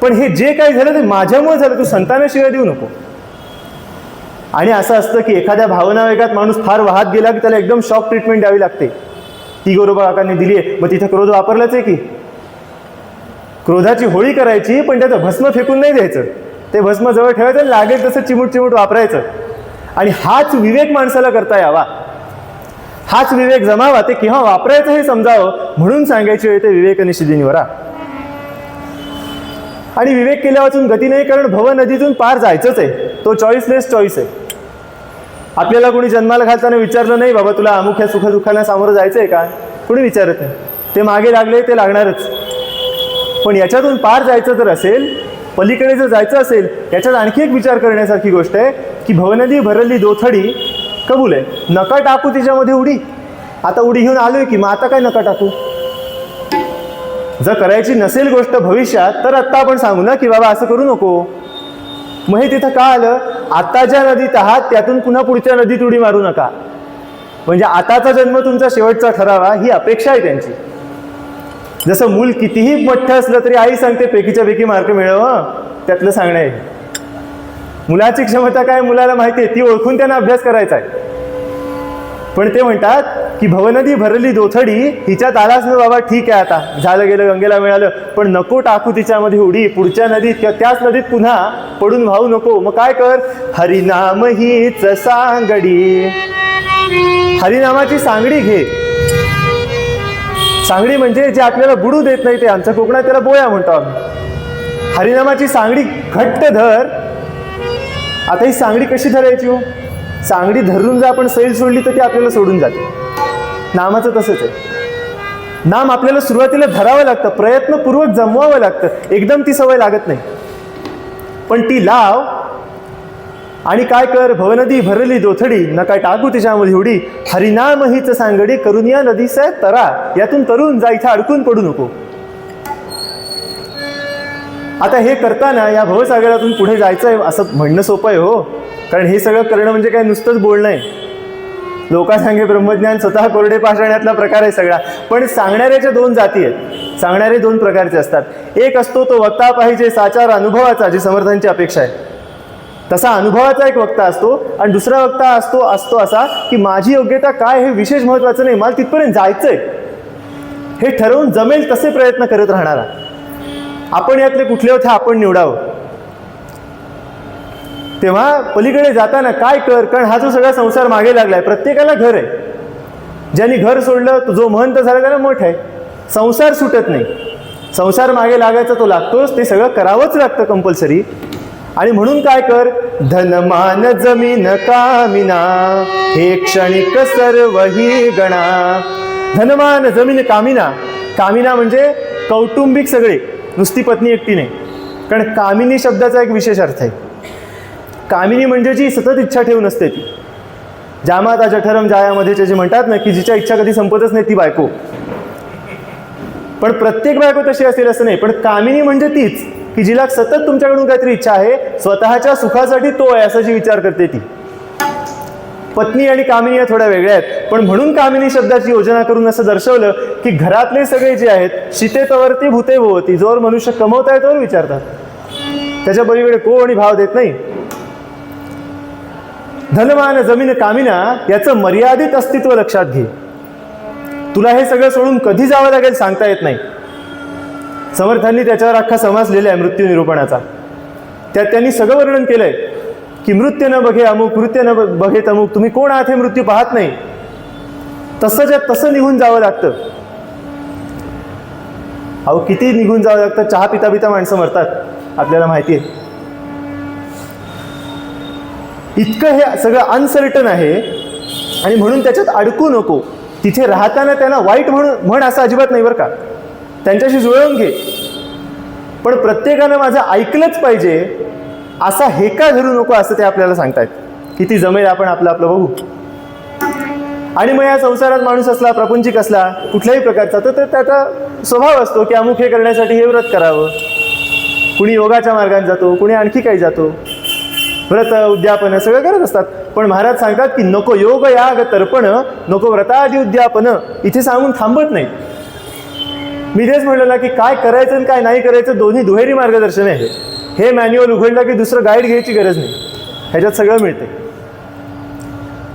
पण हे जे काही झालं ते माझ्यामुळे झालं, तू संतांना शिवाय देऊ नको. आणि असं असतं की एखाद्या भावना वेगात माणूस फार वाहत गेला की त्याला एकदम शॉक ट्रीटमेंट द्यावी लागते. ती गोरोबा काकांनी दिली आहे. मग तिथे क्रोध वापरलाच आहे की. क्रोधाची होळी करायची पण त्याचं भस्म फेकून नाही द्यायचं, ते भस्म जवळ ठेवायचं आणि लागेल तसं चिमूट चिमूट वापरायचं. आणि हाच विवेक माणसाला करता यावा, हाच विवेक जमावा, ते केव्हा वापरायचं हे समजावं म्हणून सांगायची वेळ ते विवेकनिषेधी निवरा. आणि विवेक केल्या वाचून गती नाही, कारण भव नदीतून पार जायचंच आहे. तो चॉईसलेस चॉईस आहे. आपल्याला कोणी जन्माला घालताना विचारलं नाही, बाबा तुला अमुख्या सुखदुःखांना सामोरं जायचं आहे का? कोणी विचारत नाही. ते मागे लागले ते लागणारच. पण याच्यातून पार जायचं जर असेल, पलीकडे जर जायचं असेल, याच्यात आणखी एक विचार करण्यासारखी गोष्ट आहे की भवनदी भरली दोथडी कबूल आहे, नका टाकू तिच्यामध्ये उडी. आता उडी घेऊन आलोय की, मग आता काय नका टाकू? जर करायची नसेल गोष्ट भविष्यात तर आत्ता आपण सांगू ना की बाबा असं करू नको. मग हे तिथं का आलं? आता ज्या नदीत आहात त्यातून पुन्हा पुढच्या नदीत उडी मारू नका. म्हणजे आताचा जन्म तुमचा शेवटचा ठरावा ही अपेक्षा आहे त्यांची. जसं मूल कितीही मोठं असलं तरी आई सांगते पैकीच्या पैकी मार्क मिळव, त्यातलं सांगणं आहे. मुलाची क्षमता काय मुलाला माहिती आहे, ती ओळखून त्यांना अभ्यास करायचा आहे. पण ते म्हणतात की भवनदी भरली दोथडी, हिच्यात आलाच ना बाबा, ठीक आहे आता झालं गेलं, गंगेला मिळालं, पण नको टाकू तिच्यामध्ये उडी. पुढच्या नदीत किंवा त्याच नदीत पुन्हा पडून वाहू नको. मग काय कर? हरिनाम हीच सांगडी, हरिनामाची सांगडी घे. सांगडी म्हणजे जे आपल्याला बुडू देत नाही, ते आमच्या कोकणात त्याला बोया म्हणतो आम्ही. हरिनामाची सांगडी घट्ट धर. आता ही सांगडी कशी धरायची हो? सांगडी धरून जर आपण सैल सोडली तर ती आपल्याला सोडून जाते. नामाचं तसंच आहे. नाम आपल्याला सुरुवातीला धरावं लागतं, प्रयत्नपूर्वक जमवावं लागतं, एकदम ती सवय लागत नाही. पण ती लाव आणि काय कर? भवनदी भरली दोथडी, नका टाकू तिच्यामध्ये उडी, हरिनाम हीच सांगडी, करून या नदीचा तरा, यातून तरुण जा, इथे अडकून पडू नको. आता हे करताना या भवसागरातून पुढे जायचं आहे असं म्हणणं सोपं आहे हो, कारण हे सगळं करणं म्हणजे काय नुसतंच बोलणं आहे. लोकांसांगे ब्रह्मज्ञान, स्वतः कोरडे पाषाण्यातला प्रकार आहे सगळा. पण सांगणाऱ्याच्या दोन जाती आहेत. सांगणारे दोन प्रकारचे असतात. एक असतो तो वक्ता पाहिजे साचार अनुभवाचा, जी समर्थांची अपेक्षा आहे, तसा अनुभवाचा एक वक्ता असतो. आणि दुसरा वक्ता असतो असा की माझी योग्यता काय हे विशेष महत्त्वाचं नाही, मला तिथपर्यंत जायचंय हे ठरवून जमेल तसे प्रयत्न करत राहणारा. आपण यातले कुठले होते आपण निवडावं. तेव्हा पलीकडे जाताना काय कर? कारण हा जो सगळा संसार मागे लागलाय, प्रत्येकाला घर आहे. ज्यांनी घर सोडलं, जो महंत झाला त्याला मठ आहे. संसार सुटत नाही, संसार मागे लागायचा तो लागतोच, ते सगळं करावंच लागतं कंपल्सरी. आणि म्हणून काय कर? धनमान जमीन कामिना, हे क्षणिक सर्वही गणा. धनमान जमीन कामिना, कामिना म्हणजे कौटुंबिक सगळे, नुसती पत्नी एकटी नाही. कारण कामिनी शब्दाचा एक विशेष अर्थ आहे. कामिनी म्हणजे जी सतत इच्छा ठेवून असते ती. जामाता जठरम जायामध्ये जे म्हणतात ना की जिच्या इच्छा कधी संपतच नाही ती बायको. पण प्रत्येक बायको तशी असेल असं नाही, पण कामिनी म्हणजे तीच की जिला सतत तुमच्याकडून काहीतरी इच्छा आहे, स्वतःच्या सुखासाठी तो आहे असा जी विचार करते ती. पत्नी आणि कामिनी या थोड्या वेगळ्या आहेत, पण म्हणून कामिनी शब्दाची योजना करून असं दर्शवलं की घरातले सगळे जे आहेत, शिते तवरती भूते भोवती, जोर मनुष्य कमवताय तोवर विचारतात, त्याच्या पलीकडे कोणी भाव देत नाही. धनमान जमीन कामिना याचं मर्यादित अस्तित्व लक्षात घे. तुला हे सगळं सोडून कधी जावं लागेल सांगता येत नाही. समर्थांनी त्याच्यावर अख्खा समास लिहिलाय मृत्यू निरूपणाचा. त्यात त्यांनी सगळं वर्णन केलंय की मृत्यू न बघे अमुक, मृत्यू न बघे तमुक, तुम्ही कोण आहात हे मृत्यू पाहत नाही, तसंच्या तसं निघून जावं लागतं. अहो किती निघून जावं लागतं, चहा पिता पिता माणसं मरतात, आपल्याला माहिती आहे. इतकं हे सगळं अनसर्टन आहे आणि म्हणून त्याच्यात अडकू नको. तिथे राहताना त्यांना वाईट म्हण असं अजिबात नाही बरं का, त्यांच्याशी जुळवून घे, पण प्रत्येकानं माझं ऐकलंच पाहिजे असा हेका धरू नको असं ते आपल्याला सांगतायत. किती जमेल आपण आपलं आपलं बघू. आणि मग या संसारात माणूस असला, प्रपंचिक असला कुठल्याही प्रकारचा, तर त्याचा स्वभाव असतो की अमुक हे करण्यासाठी हे व्रत करावं. कुणी योगाच्या मार्गाने जातो, कुणी आणखी काही जातो, व्रत उद्यापन सगळं करत असतात. पण महाराज सांगतात की नको योग याग तर्पण, नको व्रतादी उद्यापन, इथे सांगून थांबत नाही. मी तेच म्हणलं ना की काय करायचं आणि काय नाही करायचं दोन्ही दुहेरी मार्गदर्शन आहे. हे मॅन्युअल उघडलं की दुसरं गाईड घ्यायची गरज नाही, ह्याच्यात सगळं मिळते.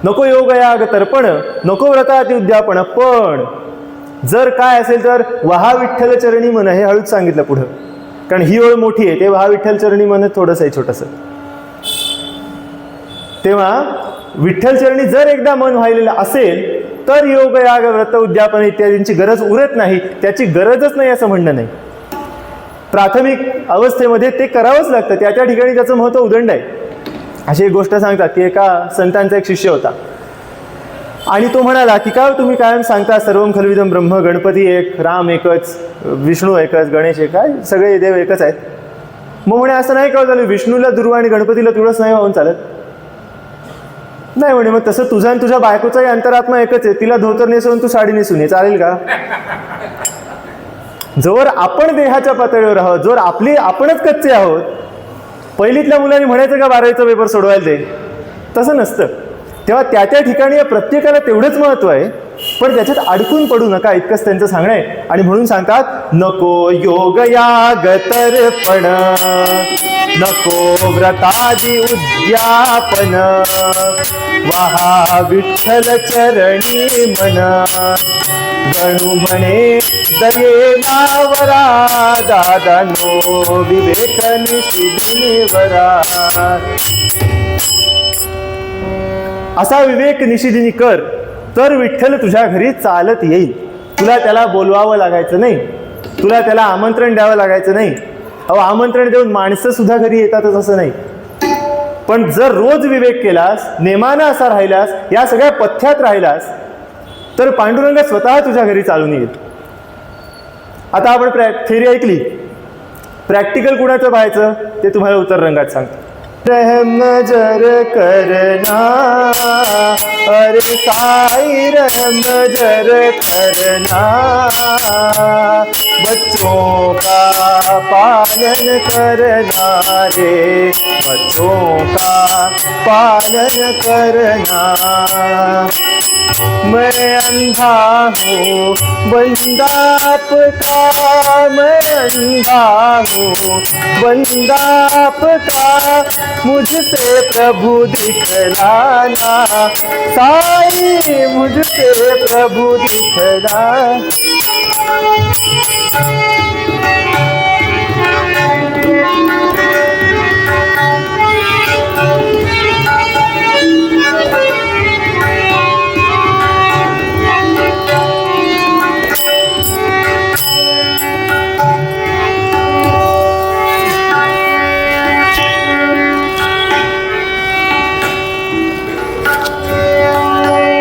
नको योग याग तर्पण, नको व्रतादी उद्यापन, पण जर काय असेल तर वहा विठ्ठल चरणी मन, हे हळूच सांगितलं पुढं, कारण ही ओळ मोठी आहे. ते वहा विठ्ठल चरणी मन थोडंसं आहे, छोटंसं. तेव्हा विठ्ठल चरणी जर एकदा मन व्हायलेलं असेल तर योग याग व्रत उद्यापन इत्यादींची गरज उरत नाही. त्याची गरजच नाही असं म्हणणं नाही. प्राथमिक अवस्थेमध्ये ते करावंच लागतं, त्या त्या ठिकाणी त्याचं महत्त्व उदंड आहे. अशी एक गोष्ट सांगतात की एका संतांचा एक शिष्य होता आणि तो म्हणाला की काय तुम्ही कायम सांगता सर्वम खलविदम ब्रह्म, गणपती एक, राम एकच, विष्णू एकच, गणेश एक, काय सगळे देव एकच आहेत. मग म्हणे असं नाही का झालं, विष्णूला दुर्वा आणि गणपतीला तुळस नाही वाहून चालत? नाही म्हणे, मग तसं तुझा आणि तुझ्या बायकोचाही अंतरात्मा एकच आहे, तिला धोतर नेसून तू साडी नेसून ये, चालेल का? जोवर आपण देहाच्या पातळीवर आहोत, जोवर आपणच कच्चे आहोत, पहिलीतल्या मुलांनी म्हणायचं का 12वीचा पेपर सोडवायला दे, तसं नसतं. तेव्हा त्या त्या ठिकाणी प्रत्येकाला तेवढंच महत्व आहे, पण त्याच्यात अडकून पडू नका इतकंच त्यांचं सांगणं आहे. आणि म्हणून सांगतात नको योग याग तर्पण, नको व्रतादी उद्यापन, वहा विठ्ठल चरणी मन, गणू म्हणे दयेनावरा, दादानो विवेक निशिदिनीवरा. असा विवेक निशिदिनी कर तर विठ्ठल तुझ्या घरी चालत येईल. तुला त्याला बोलवावं लागायचं नाही, तुला त्याला आमंत्रण द्यावं लागायचं नाही. अहो आमंत्रण देऊन माणसं सुद्धा घरी येतातच असं नाही, पण जर रोज विवेक केलास, नेमानं असा राहिलास, या सगळ्या पथ्यात राहिलास, तर पांडुरंग स्वतः तुझ्या घरी चालून येईल. आता आपण थेरी ऐकली, प्रॅक्टिकल कुणाचं पाहायचं ते तुम्हाला उत्तर रंगात सांगतो. रहम नजर करना, अरे साई रहम नजर करना, बच्चों का पालन करना रे, बच्चों का पालन करना. मैं अंधा हूँ बंदा आपका, मैं अंधा हूँ बंदा आपका, मुझसे प्रभु दिखलाना, साईं मुझसे प्रभु दिखला.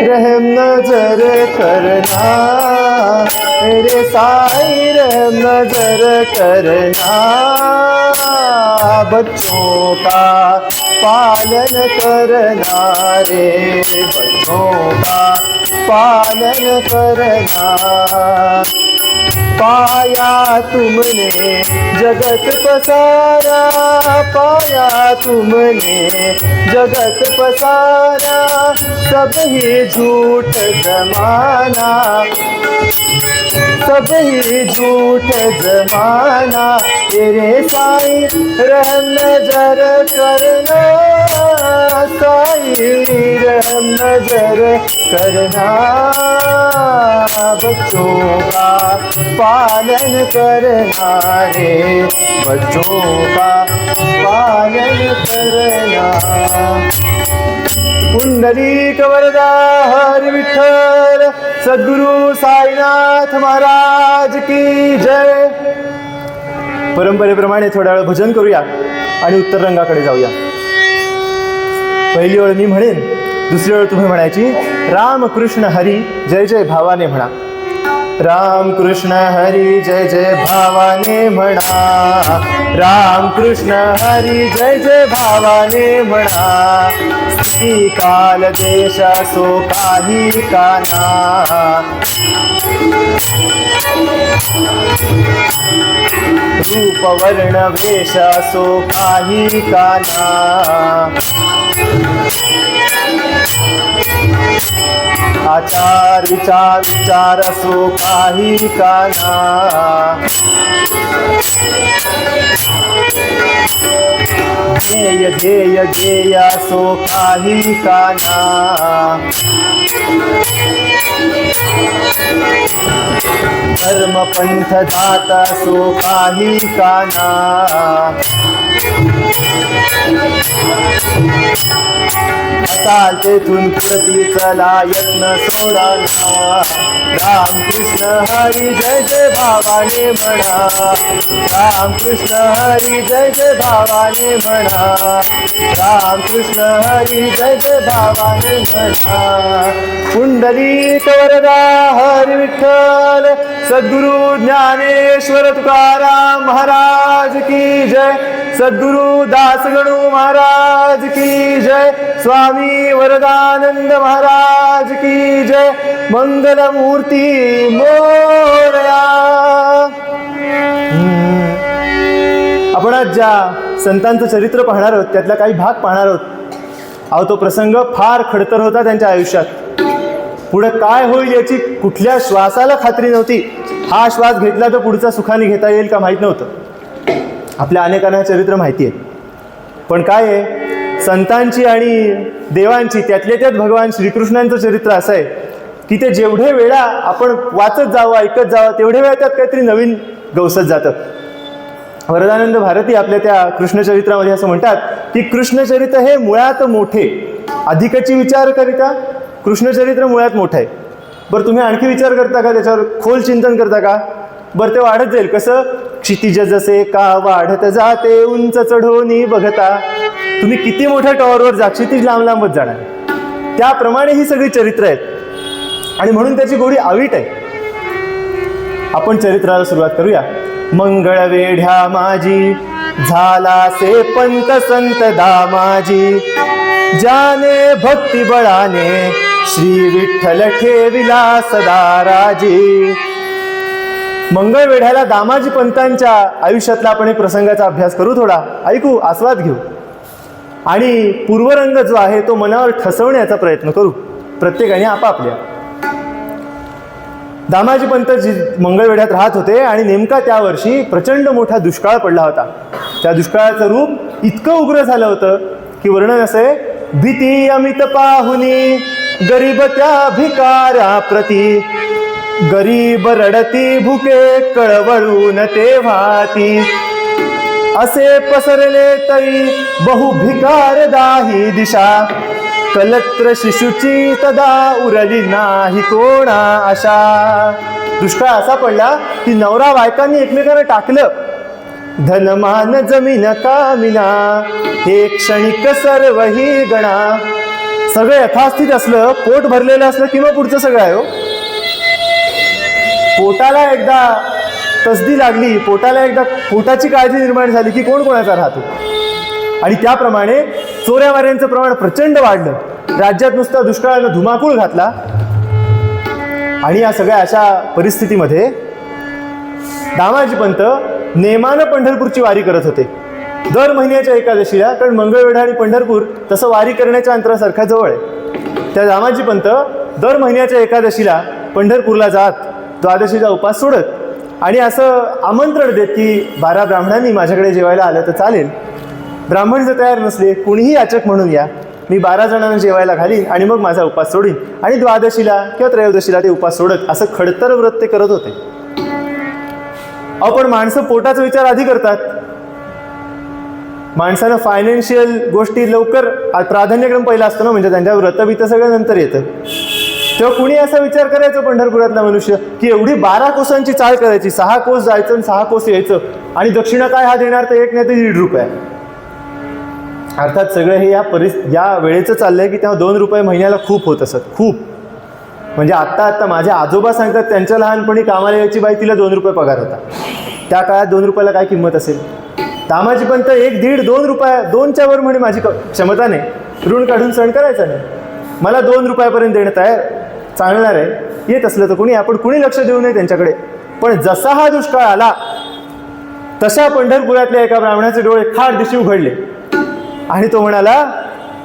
रहम नजर करना रे साईं, रहम नजर करना, बच्चों का पालन करना रे, बच्चों का पालन करना. पाया तुमने जगत पसारा, पाया तुमने जगत पसारा, सब ही झूठ जमाना, सब ही झूठ जमाना, तेरे साईं रहम नजर करना, साईं रहम नजर करना, बच्चों का पालन करना रे, बच्चों का पालन करना। पुंडलिक वरदा हर विठ्ठल सद्गुरु साईनाथ महाराज की जय. परंपरेप्रमाणे थोड्या वेळ भजन करूया आणि उत्तर रंगाकडे जाऊया. पहिली वेळ मी म्हणेन, दुसरी वेळ तुम्ही म्हणायची. राम कृष्ण हरी जय जय भावाने म्हणा. राम कृष्ण हरी जय जय भावाने म्हणा. राम कृष्ण हरी जय जय भावाने म्हणा. स्थिती काल देश असो काही काना, रूप वर्ण वेश असो काही काना, आचार विचार विचार असो काही काना, ध्येय ध्येय ध्येय असो काही काना, धर्म पंथ जात असो काही काना, असाल तेथून प्रती चला यत्न सोडाना. राम कृष्ण हरी जय जय भावाने म्हणा. राम कृष्ण हरी जय जय भावाने म्हणा. राम कृष्ण हरी जय जय भावाने म्हणा. पुंडलिक वरदा हरी विठ्ठल सद्गुरु ज्ञानेश्वर तुकाराम महाराज की जय. सद्गुरु दासगणू महाराज की जय. स्वामी वरदानंद महाराज की जय. मंगलमूर्ती मोरया. आपण आज ज्या संतांचं चरित्र पाहणार आहोत त्यातला काही भाग पाहणार आहोत. अहो, तो प्रसंग फार खडतर होता त्यांच्या आयुष्यात. पुढे काय होईल याची कुठल्या श्वासाला खात्री नव्हती. हा श्वास घेतला तर पुढचा सुखाने घेता येईल का माहीत नव्हतं. आपल्या अनेकांना चरित्र माहिती आहे. पण काय आहे, संतांची आणि देवांची त्यातल्या त्यात भगवान श्रीकृष्णांचं चरित्र असं आहे की ते जेवढे वेळा आपण वाचत जावं ऐकत जावं तेवढे वेळा त्यात काहीतरी नवीन गवसत जातं. वरदानंद भारती आपल्या त्या कृष्णचरित्रामध्ये असं म्हणतात की कृष्णचरित्र हे मुळात मोठे, अधिकची विचार करिता कृष्णचरित्र मुळात मोठं आहे. बरं, तुम्ही आणखी विचार करता का, त्याच्यावर खोल चिंतन करता का? बरं, ते वाढत जाईल. कसं? क्षितिज जसे का वाढत जाते उंच चढवणी बघता. तुम्ही किती मोठ्या टॉवरवर जा, क्षितिज लांब लांबच जाणार. त्याप्रमाणे ही सगळी चरित्र आहेत आणि म्हणून त्याची गोडी अवीट आहे. आपण चरित्राला सुरुवात करूया. मंगळ वेढ्या माझी झाला से पंत संत दामाजी, ज्याने भक्ती बळाने श्री विठ्ठल ठेविला सदा राजी. मंगळवेढ्याला दामाजी पंतांच्या आयुष्यातला आपण एक प्रसंगाचा अभ्यास करू, थोडा ऐकू, आस्वाद घेऊ आणि पूर्वरंग जो आहे तो मनावर ठसवण्याचा प्रयत्न करू, प्रत्येकाने आपापल्या. दामाजी पंत मंगळवेढ्यात राहत होते आणि नेमका त्या वर्षी प्रचंड मोठा दुष्काळ पडला होता. त्या दुष्काळाचं रूप इतकं उग्र झालं होतं की वर्णन असं आहे, भीती अमित पाहुनी गरीब त्या भिकारा प्रती, गरीब रडती भुके कळवळून तेव्हाती, असे पसरले तरी बहु भिकार दाही दिशा, कलत्र शिशुची तदा उरली नाही कोणा आशा. दुष्काळ असा पडला की नवरा बायकांनी एकमेकांना टाकलं. धनमान जमीन कामिना हे क्षणिक सर्व ही गणा. सगळं यथास्थित असलं, पोट भरलेलं असलं किंवा पुढचं सगळं आहे. पोटाला एकदा तसदी लागली, पोटाला एकदा पोटाची काळजी निर्माण झाली की कोण कोणाचा राहतो. आणि त्याप्रमाणे चोऱ्यामाऱ्यांचं प्रमाण प्रचंड वाढलं. राज्यात नुसता दुष्काळानं धुमाकूळ घातला. आणि या सगळ्या अशा परिस्थितीमध्ये दामाजी पंत नेमानं पंढरपूरची वारी करत होते दर महिन्याच्या एकादशीला, कारण मंगळवेढा आणि पंढरपूर तसं वारी करण्याच्या अंतरासारख्या जवळ आहे. त्या दामाजी पंत दर महिन्याच्या एकादशीला पंढरपूरला जात, द्वादशीचा उपास सोडत आणि असं आमंत्रण देत की 12 ब्राह्मणांनी माझ्याकडे जेवायला आलं तर चालेल. ब्राह्मण जर तयार नसले, कुणीही याचक म्हणून या, मी 12 जणांना जेवायला घालीन आणि मग माझा उपास सोडीन. आणि द्वादशीला किंवा त्रयोदशीला ते उपास सोडत, असं खडतर व्रत ते करत होते. पण माणसं पोटाचा विचार आधी करतात. माणसानं फायनान्शियल गोष्टी लवकर प्राधान्यक्रम पहिला असतो ना, म्हणजे त्यांच्या व्रतबित सगळं नंतर येतं. तेव्हा कुणी असा विचार करायचा पंढरपुरातला मनुष्य की एवढी 12 कोसांची चाळ करायची, 6 कोस जायचं आणि 6 कोस यायचं, आणि दक्षिणा काय हा देणार, तर 1 नाही तर 1.5 रुपये. अर्थात सगळं हे या वेळेचं चाललंय की तेव्हा 2 रुपये महिन्याला खूप होत असत, खूप. म्हणजे आत्ता माझे आजोबा सांगतात त्यांच्या लहानपणी कामाला यायची बाई, तिला 2 रुपये पगार होता. त्या काळात 2 रुपयाला काय किंमत असेल. दामाजी पंत 1, 1.5, 2 रुपये, 2च्या वर म्हणे माझी क्षमता नाही, ऋण काढून सण करायचा नाही, मला 2 रुपयापर्यंत देण्यात आहे, चालणार आहे. येत असलं तर कुणी, आपण कुणी लक्ष देऊ नये त्यांच्याकडे. पण जसा हा दुष्काळ आला तशा पंढरपुरातल्या एका ब्राह्मणाचे डोळे खाड दिशी उघडले आणि तो म्हणाला,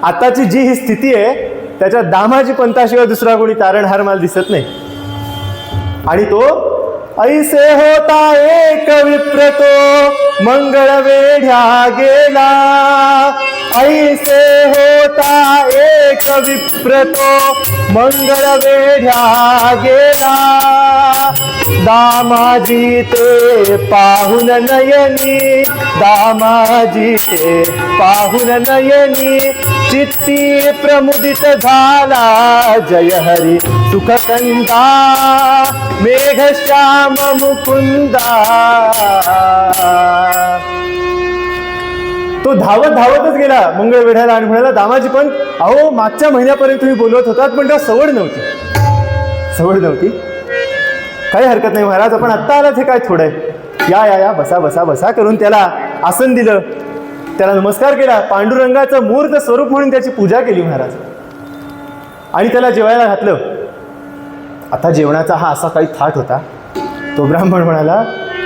आताची जी ही स्थिती आहे त्याच्यात दामाजी पंताशिवाय दुसरा कोणी तारणहार मला दिसत नाही. आणि तो ऐसे होता एक विप्रतो मंगळ वेढ्या गेला, ऐसे होता एक विप्रतो मंगळ वेढ्या गेला, दामाजी ते पाहुन नयनी, दामाजी ते पाहुन नयनी, चित्ती प्रमुदित झाला जय हरी सुखकंदा, मेघश्याम मुकुंदा. तो धावतच गेला मंगळवेढ्याला आणि म्हणाला, दामाजी पण अहो मागच्या महिन्यापर्यंत तुम्ही बोलवत होतात पण तेव्हा सवड नव्हती. काही हरकत नाही महाराज, आपण आत्ता आलात हे काय थोडं आहे, या बसा बसा बसा करून त्याला आसन दिलं, त्याला नमस्कार केला, पांडुरंगाचं मूर्त स्वरूप म्हणून त्याची पूजा केली महाराज आणि त्याला जेवायला घातलं. आता जेवणाचा हा असा काही थाट होता. तो ब्राह्मण म्हणाला,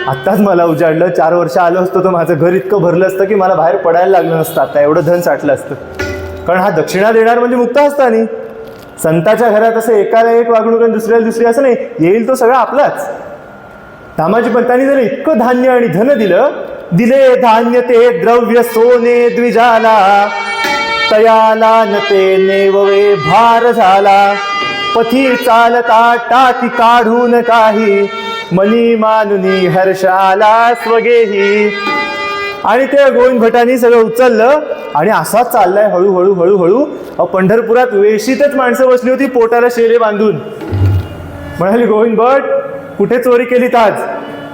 आत्ताच मला उजाडलं, 4 वर्ष आलो असतो तर माझं घर इतकं भरलं असतं की मला बाहेर पडायला लागलं नसतं, आता एवढं धन साठलं असतं. कारण हा दक्षिणा देणार म्हणजे मुक्त असतानी. संताच्या घरात असं एकाला एक वागणूक आणि दुसऱ्याला दुसरी असं नाही, येईल तो सगळा आपलाच. दामाजी पंतांनी जर इतकं धान्य आणि धन दिले धान्य ते द्रव्य सोने द्विजाला, तयाला न ते नेववे भार झाला, पथी चालता टाकी काढून काही, मनी मानुनी हर्षाला स्वगेही. आणि ते गोविंद भटांनी सगळं उचललं आणि असाच चाललाय हळूहळू. पंढरपुरात वेशीतच माणसं बसली होती पोटाला शेरे बांधून. म्हणाली, गोविंद भट कुठे चोरी केलीत आज?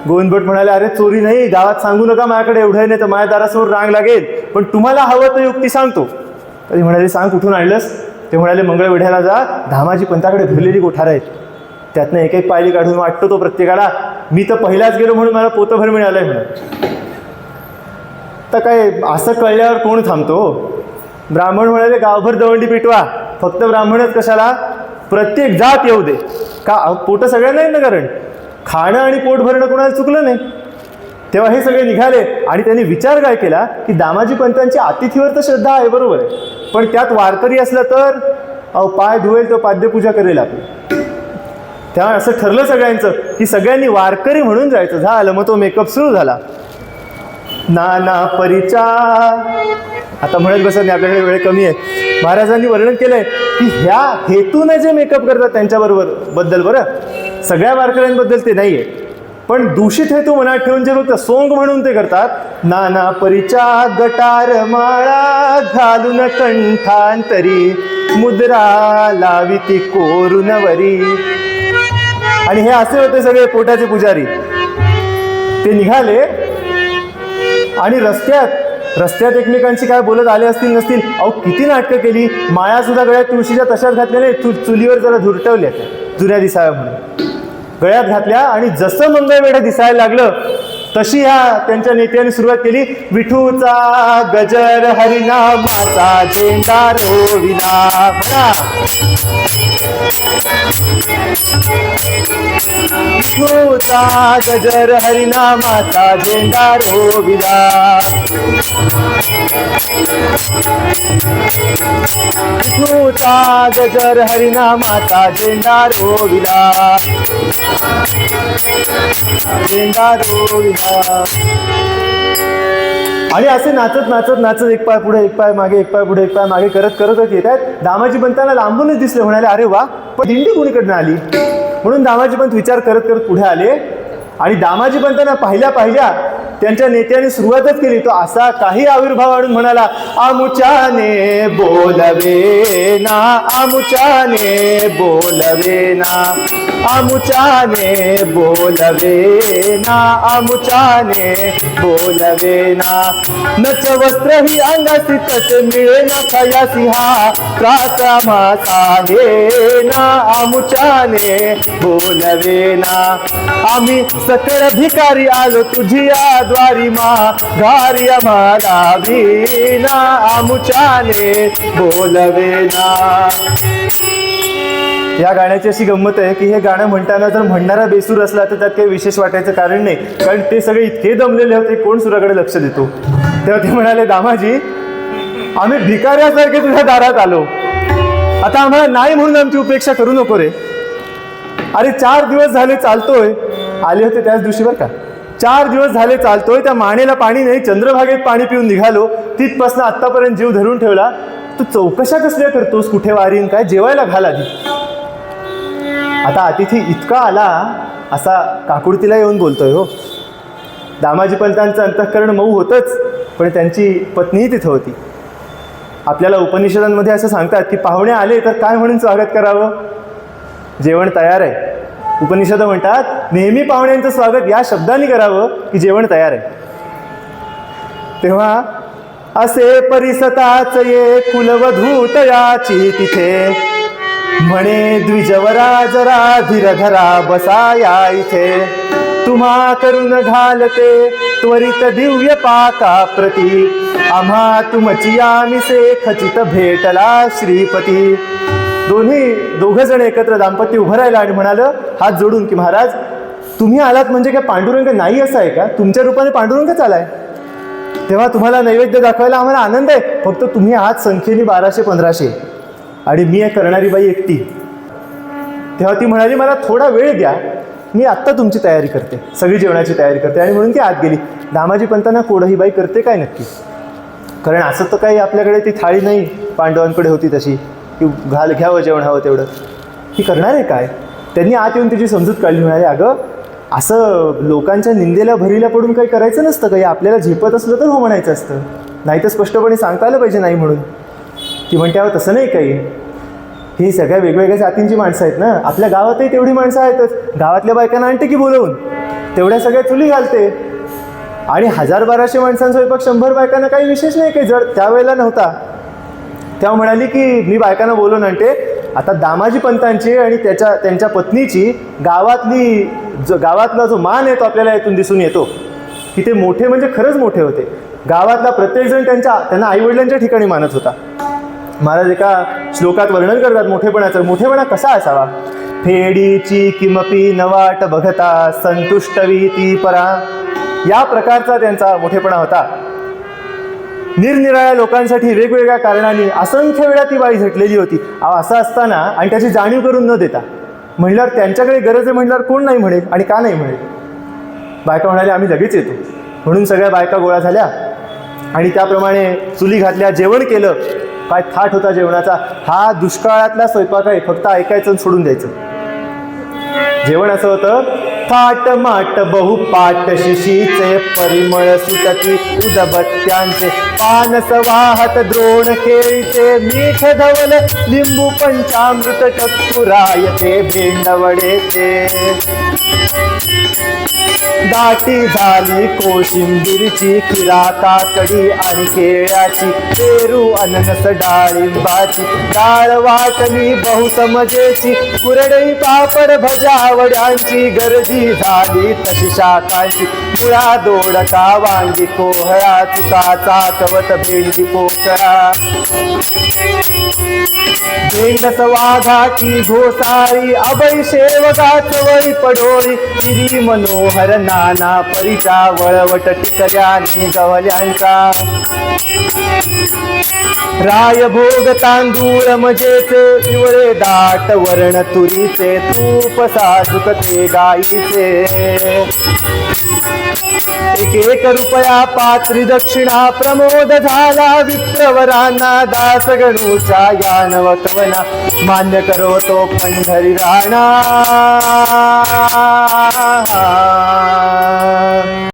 गोविंद भट म्हणाले, अरे चोरी नाही, गावात सांगू नका माझ्याकडे एवढं नाही तर माझ्या दारासमोर रांग लागेल, पण तुम्हाला हवं तर युक्ती सांगतो. तरी म्हणाले, सांग कुठून आणलंस? ते म्हणाले, मंगळवेढ्याला जा, धामाजी पंताकडे भरलेली कोठार आहेत, त्यातनं एक एक पायली काढून वाटतो तो प्रत्येकाला. मी तर पहिलाच गेलो म्हणून मला पोतभर मिळालंय म्हणून. तर काय असं कळल्यावर कोण थांबतो? ब्राह्मण म्हणाले, गावभर दवंडी पिटवा, फक्त ब्राह्मणच कशाला, प्रत्येक जात येऊ दे. का पोटं सगळ्यांना ना, कारण खाणं आणि पोट भरणं कोणाला चुकलं नाही. तेव्हा हे सगळे निघाले आणि त्यांनी विचार काय केला की दामाजी पंतांची अतिथीवर तर श्रद्धा आहे, बरोबर आहे, पण त्यात वारकरी असलं तर पाय धुवेल तो पाद्यपूजा करेल आपली. तेव्हा असं ठरलं सगळ्यांचं की सगळ्यांनी वारकरी म्हणून जायचं. झालं, मग तो मेकअप सुरू झाला. नाना परिचा आता म्हणत बसत नाही, आपल्याकडे वेळ कमी आहे. महाराजांनी वर्णन केलंय की ह्या हेतूने जे मेकअप करतात त्यांच्याबरोबर बद्दल, बरं सगळ्या वारकऱ्यांबद्दल ते नाहीये, पण दूषित हेतू मनात ठेवून जे फक्त सोंग म्हणून ते करतात. नाना परिचा गटार माळा घालून कंठांतरी, मुद्रा लाविती कोरुनवरी. आणि हे असे होते सगळे पोटाचे पुजारी. ते निघाले आणि रस्त्यात एकमेकांशी काय बोलत आले असतील नसतील, किती नाटकं केली. माळा सुद्धा गळ्यात तुळशीच्या तशाच घातल्याने चुलीवर जरा धुरटवल्या, जुन्या दिसाव्या म्हणून गळ्यात घातल्या. आणि जसं मंगळवेढा दिसायला लागलं तशी ह्या त्यांच्या नेत्याने सुरुवात केली. विठूचा गजर हरिनामाचा झेंडा रोविला. म्हणा विठूचा गजर हरिनामाचा झेंडा रोविला. विठूचा गजर हरिनामाचा झेंडा रोविला. झेंडा रोविला. आणि असे नाचत नाचत नाचत एक पाय पुढे एक पाय मागे एक पाय पुढे एक पाय मागे करत करतच येत आहेत. दामाजी पंतांना लांबूनच दिसले. म्हणाले अरे वा, पण दिंडी कोणीकडनं आली. म्हणून दामाजी पंत विचार करत करत पुढे आले आणि दामाजी पंतांना पाहिल्या पाहिल्या त्यांच्या नेत्याने सुरुवातच केली. तो असा काही आविर्भाव आणून म्हणाला, आमुच्याने बोलवे ना, आमुच्याने बोलवे ना, आमुच्याने बोलवे ना, आमुच्याने बोलवे ना. नच वस्त्र ही अंगासी तसे मिळे ना खयासी हा त्रास आम्हाचा हे ना, आमुच्याने बोलवे ना. आम्ही सकळ भिकारी आलो तुझी द्वारी मा घारी आम्हाला विना, आमुच्याने बोलवे ना. या गाण्याची अशी गंमत आहे की हे गाणं म्हणताना जर म्हणणारा बेसूर असला तर त्यात काही विशेष वाटायचं कारण नाही, कारण ते सगळे इतके दमलेले होते, कोण सुराकडे लक्ष देतो. तेव्हा ते म्हणाले, दामाजी आम्ही भिकाऱ्यासारखे तुझ्या दारात आलो, आता आम्हाला नाही म्हणून आमची उपेक्षा करू नको रे. अरे 4 दिवस झाले चालतोय, आले होते त्याच दिवशी बरं का, 4 दिवस झाले चालतोय, त्या मानेला पाणी नाही, चंद्रभागेत पाणी पिऊन निघालो, तिथपासून आत्तापर्यंत जीव धरून ठेवला, तू चौकशा कसल्या करतोस, कुठे वारीन काय, जेवायला घाल आधी. आता अतिथी इतका आला असा काकुडतीला येऊन बोलतोय. हो, दामाजी पंतांचं अंतःकरण मऊ होतंच, पण त्यांची पत्नीही तिथं होती. आपल्याला उपनिषदांमध्ये असं सांगतात की पाहुणे आले तर काय म्हणून स्वागत करावं, जेवण तयार आहे. उपनिषद म्हणतात नेहमी पाहुण्यांचं स्वागत या शब्दाने करावं की जेवण तयार आहे. तेव्हा असे परिसताच ये कुलवधूत याची तिथे, म्हणे द्विजवरा जरा धीर धरा बसाया इथे, तुम्हा करून घालते त्वरित दिव्य पाका प्रती, आम्हा तुमची आमिसे खचित भेटला श्रीपती. दोघं जण एकत्र दाम्पत्य उभं राहिलं आणि म्हणालं हात जोडून की महाराज तुम्ही आलात म्हणजे काय पांडुरंग नाही असं आहे का, तुमच्या रूपाने पांडुरंगच आलाय, तेव्हा तुम्हाला नैवेद्य दाखवायला आम्हाला आनंद आहे. फक्त तुम्ही आज संख्येने 1200-1500 आणि मी आहे करणारी बाई एकटी. तेव्हा ती म्हणाली मला थोडा वेळ द्या, मी आत्ता तुमची तयारी करते, सगळी जेवणाची तयारी करते. आणि म्हणून ती आत गेली. दामाजी पंतांना कोडही बाई करते काय नक्की, कारण असं तर काही आपल्याकडे ती थाळी नाही पांडवांकडे होती तशी की घ्यावं जेवण हवं तेवढं, ती करणार आहे काय. त्यांनी आत येऊन तिची समजूत काढली. म्हणाले अगं असं लोकांच्या निंदेला भरीला पडून काही करायचं नसतं, काही आपल्याला झेपत असलं तर हो म्हणायचं असतं, नाही तर स्पष्टपणे सांगता आलं पाहिजे नाही म्हणून. ती म्हणते अहो तसं नाही काही, ही सगळ्या वेगवेगळ्या जातींची माणसं आहेत ना, आपल्या गावातही तेवढी माणसं आहेतच, गावातल्या बायकांना आणते की बोलवून, तेवढ्या सगळ्या चुली घालते. आणि 1000-1200 माणसांचा स्वयंपाक 100 बायकांना काही विशेष नाही, काही जड त्यावेळेला नव्हता. तेव्हा म्हणाली की मी बायकांना बोलवून आणते. आता दामाजी पंतांची आणि त्यांच्या पत्नीची गावातला जो मान आहे तो आपल्याला यातून दिसून येतो की ते मोठे म्हणजे खरंच मोठे होते. गावातला प्रत्येकजण त्यांना आईवडिलांच्या ठिकाणी मानत होता. महाराज एका श्लोकात वर्णन करतात मोठेपणाचं. मोठेपणा कसा असावा, फेडीची किमपी नवाट बघता संतुष्टवी ती परा, या प्रकारचा त्यांचा मोठेपणा होता. निरनिराळ्या लोकांसाठी वेगवेगळ्या कारणांनी असंख्य वेळा ती बाई झटलेली होती. असं असताना आणि त्याची जाणीव करून न देता म्हणल्यावर त्यांच्याकडे गरज आहे म्हणल्यावर कोण नाही म्हणेल आणि का नाही म्हणेल. बायका म्हणाल्या आम्ही लगेच येतो. म्हणून सगळ्या बायका गोळा झाल्या आणि त्याप्रमाणे चुली घातल्या, जेवण केलं. काय थाट होता जेवणाचा. हा दुष्काळातला स्वयंपाक आहे, फक्त ऐकायचं आणि सोडून द्यायचं. जेवण असं होतं, थाट माट बहुपाट शिशीचे परिमळ सुटती उदबत्त्यांचे, पानस वाहत द्रोण खेळीचे, मीठ धवल लिंबू पंचामृत टक्कुरायते भेंडवडेचे, दाटी झाली कोशिंबीरची, खिरा काकडी आणि केळ्याची, पेरू अननस डाळिंबाची, डाळ वाटणी बहुसमजेची, कुरडई पापड भजा वड्यांची, गर्दी कशी झाली तशी शाखांची मुळा दोडका वांगी कोहळा चुका चाकवत भेंडी पोकळा भेंडस वाघाची घोसाळी अभय शेवगाच वळी पडोळी किरी मनोहर नाना परिचा वळवट टिकल्याने गवल्यांचा रायभोग तांदूळ मजेचे पिवळे दाट वर्ण तुरीचे तूप साजूकते गाईचे एक रुपया पात्री दक्षिणा प्रमोद झाला विप्रवरांना दास गणूच्या यानव कवना मान्य करो तो पंढरी राणा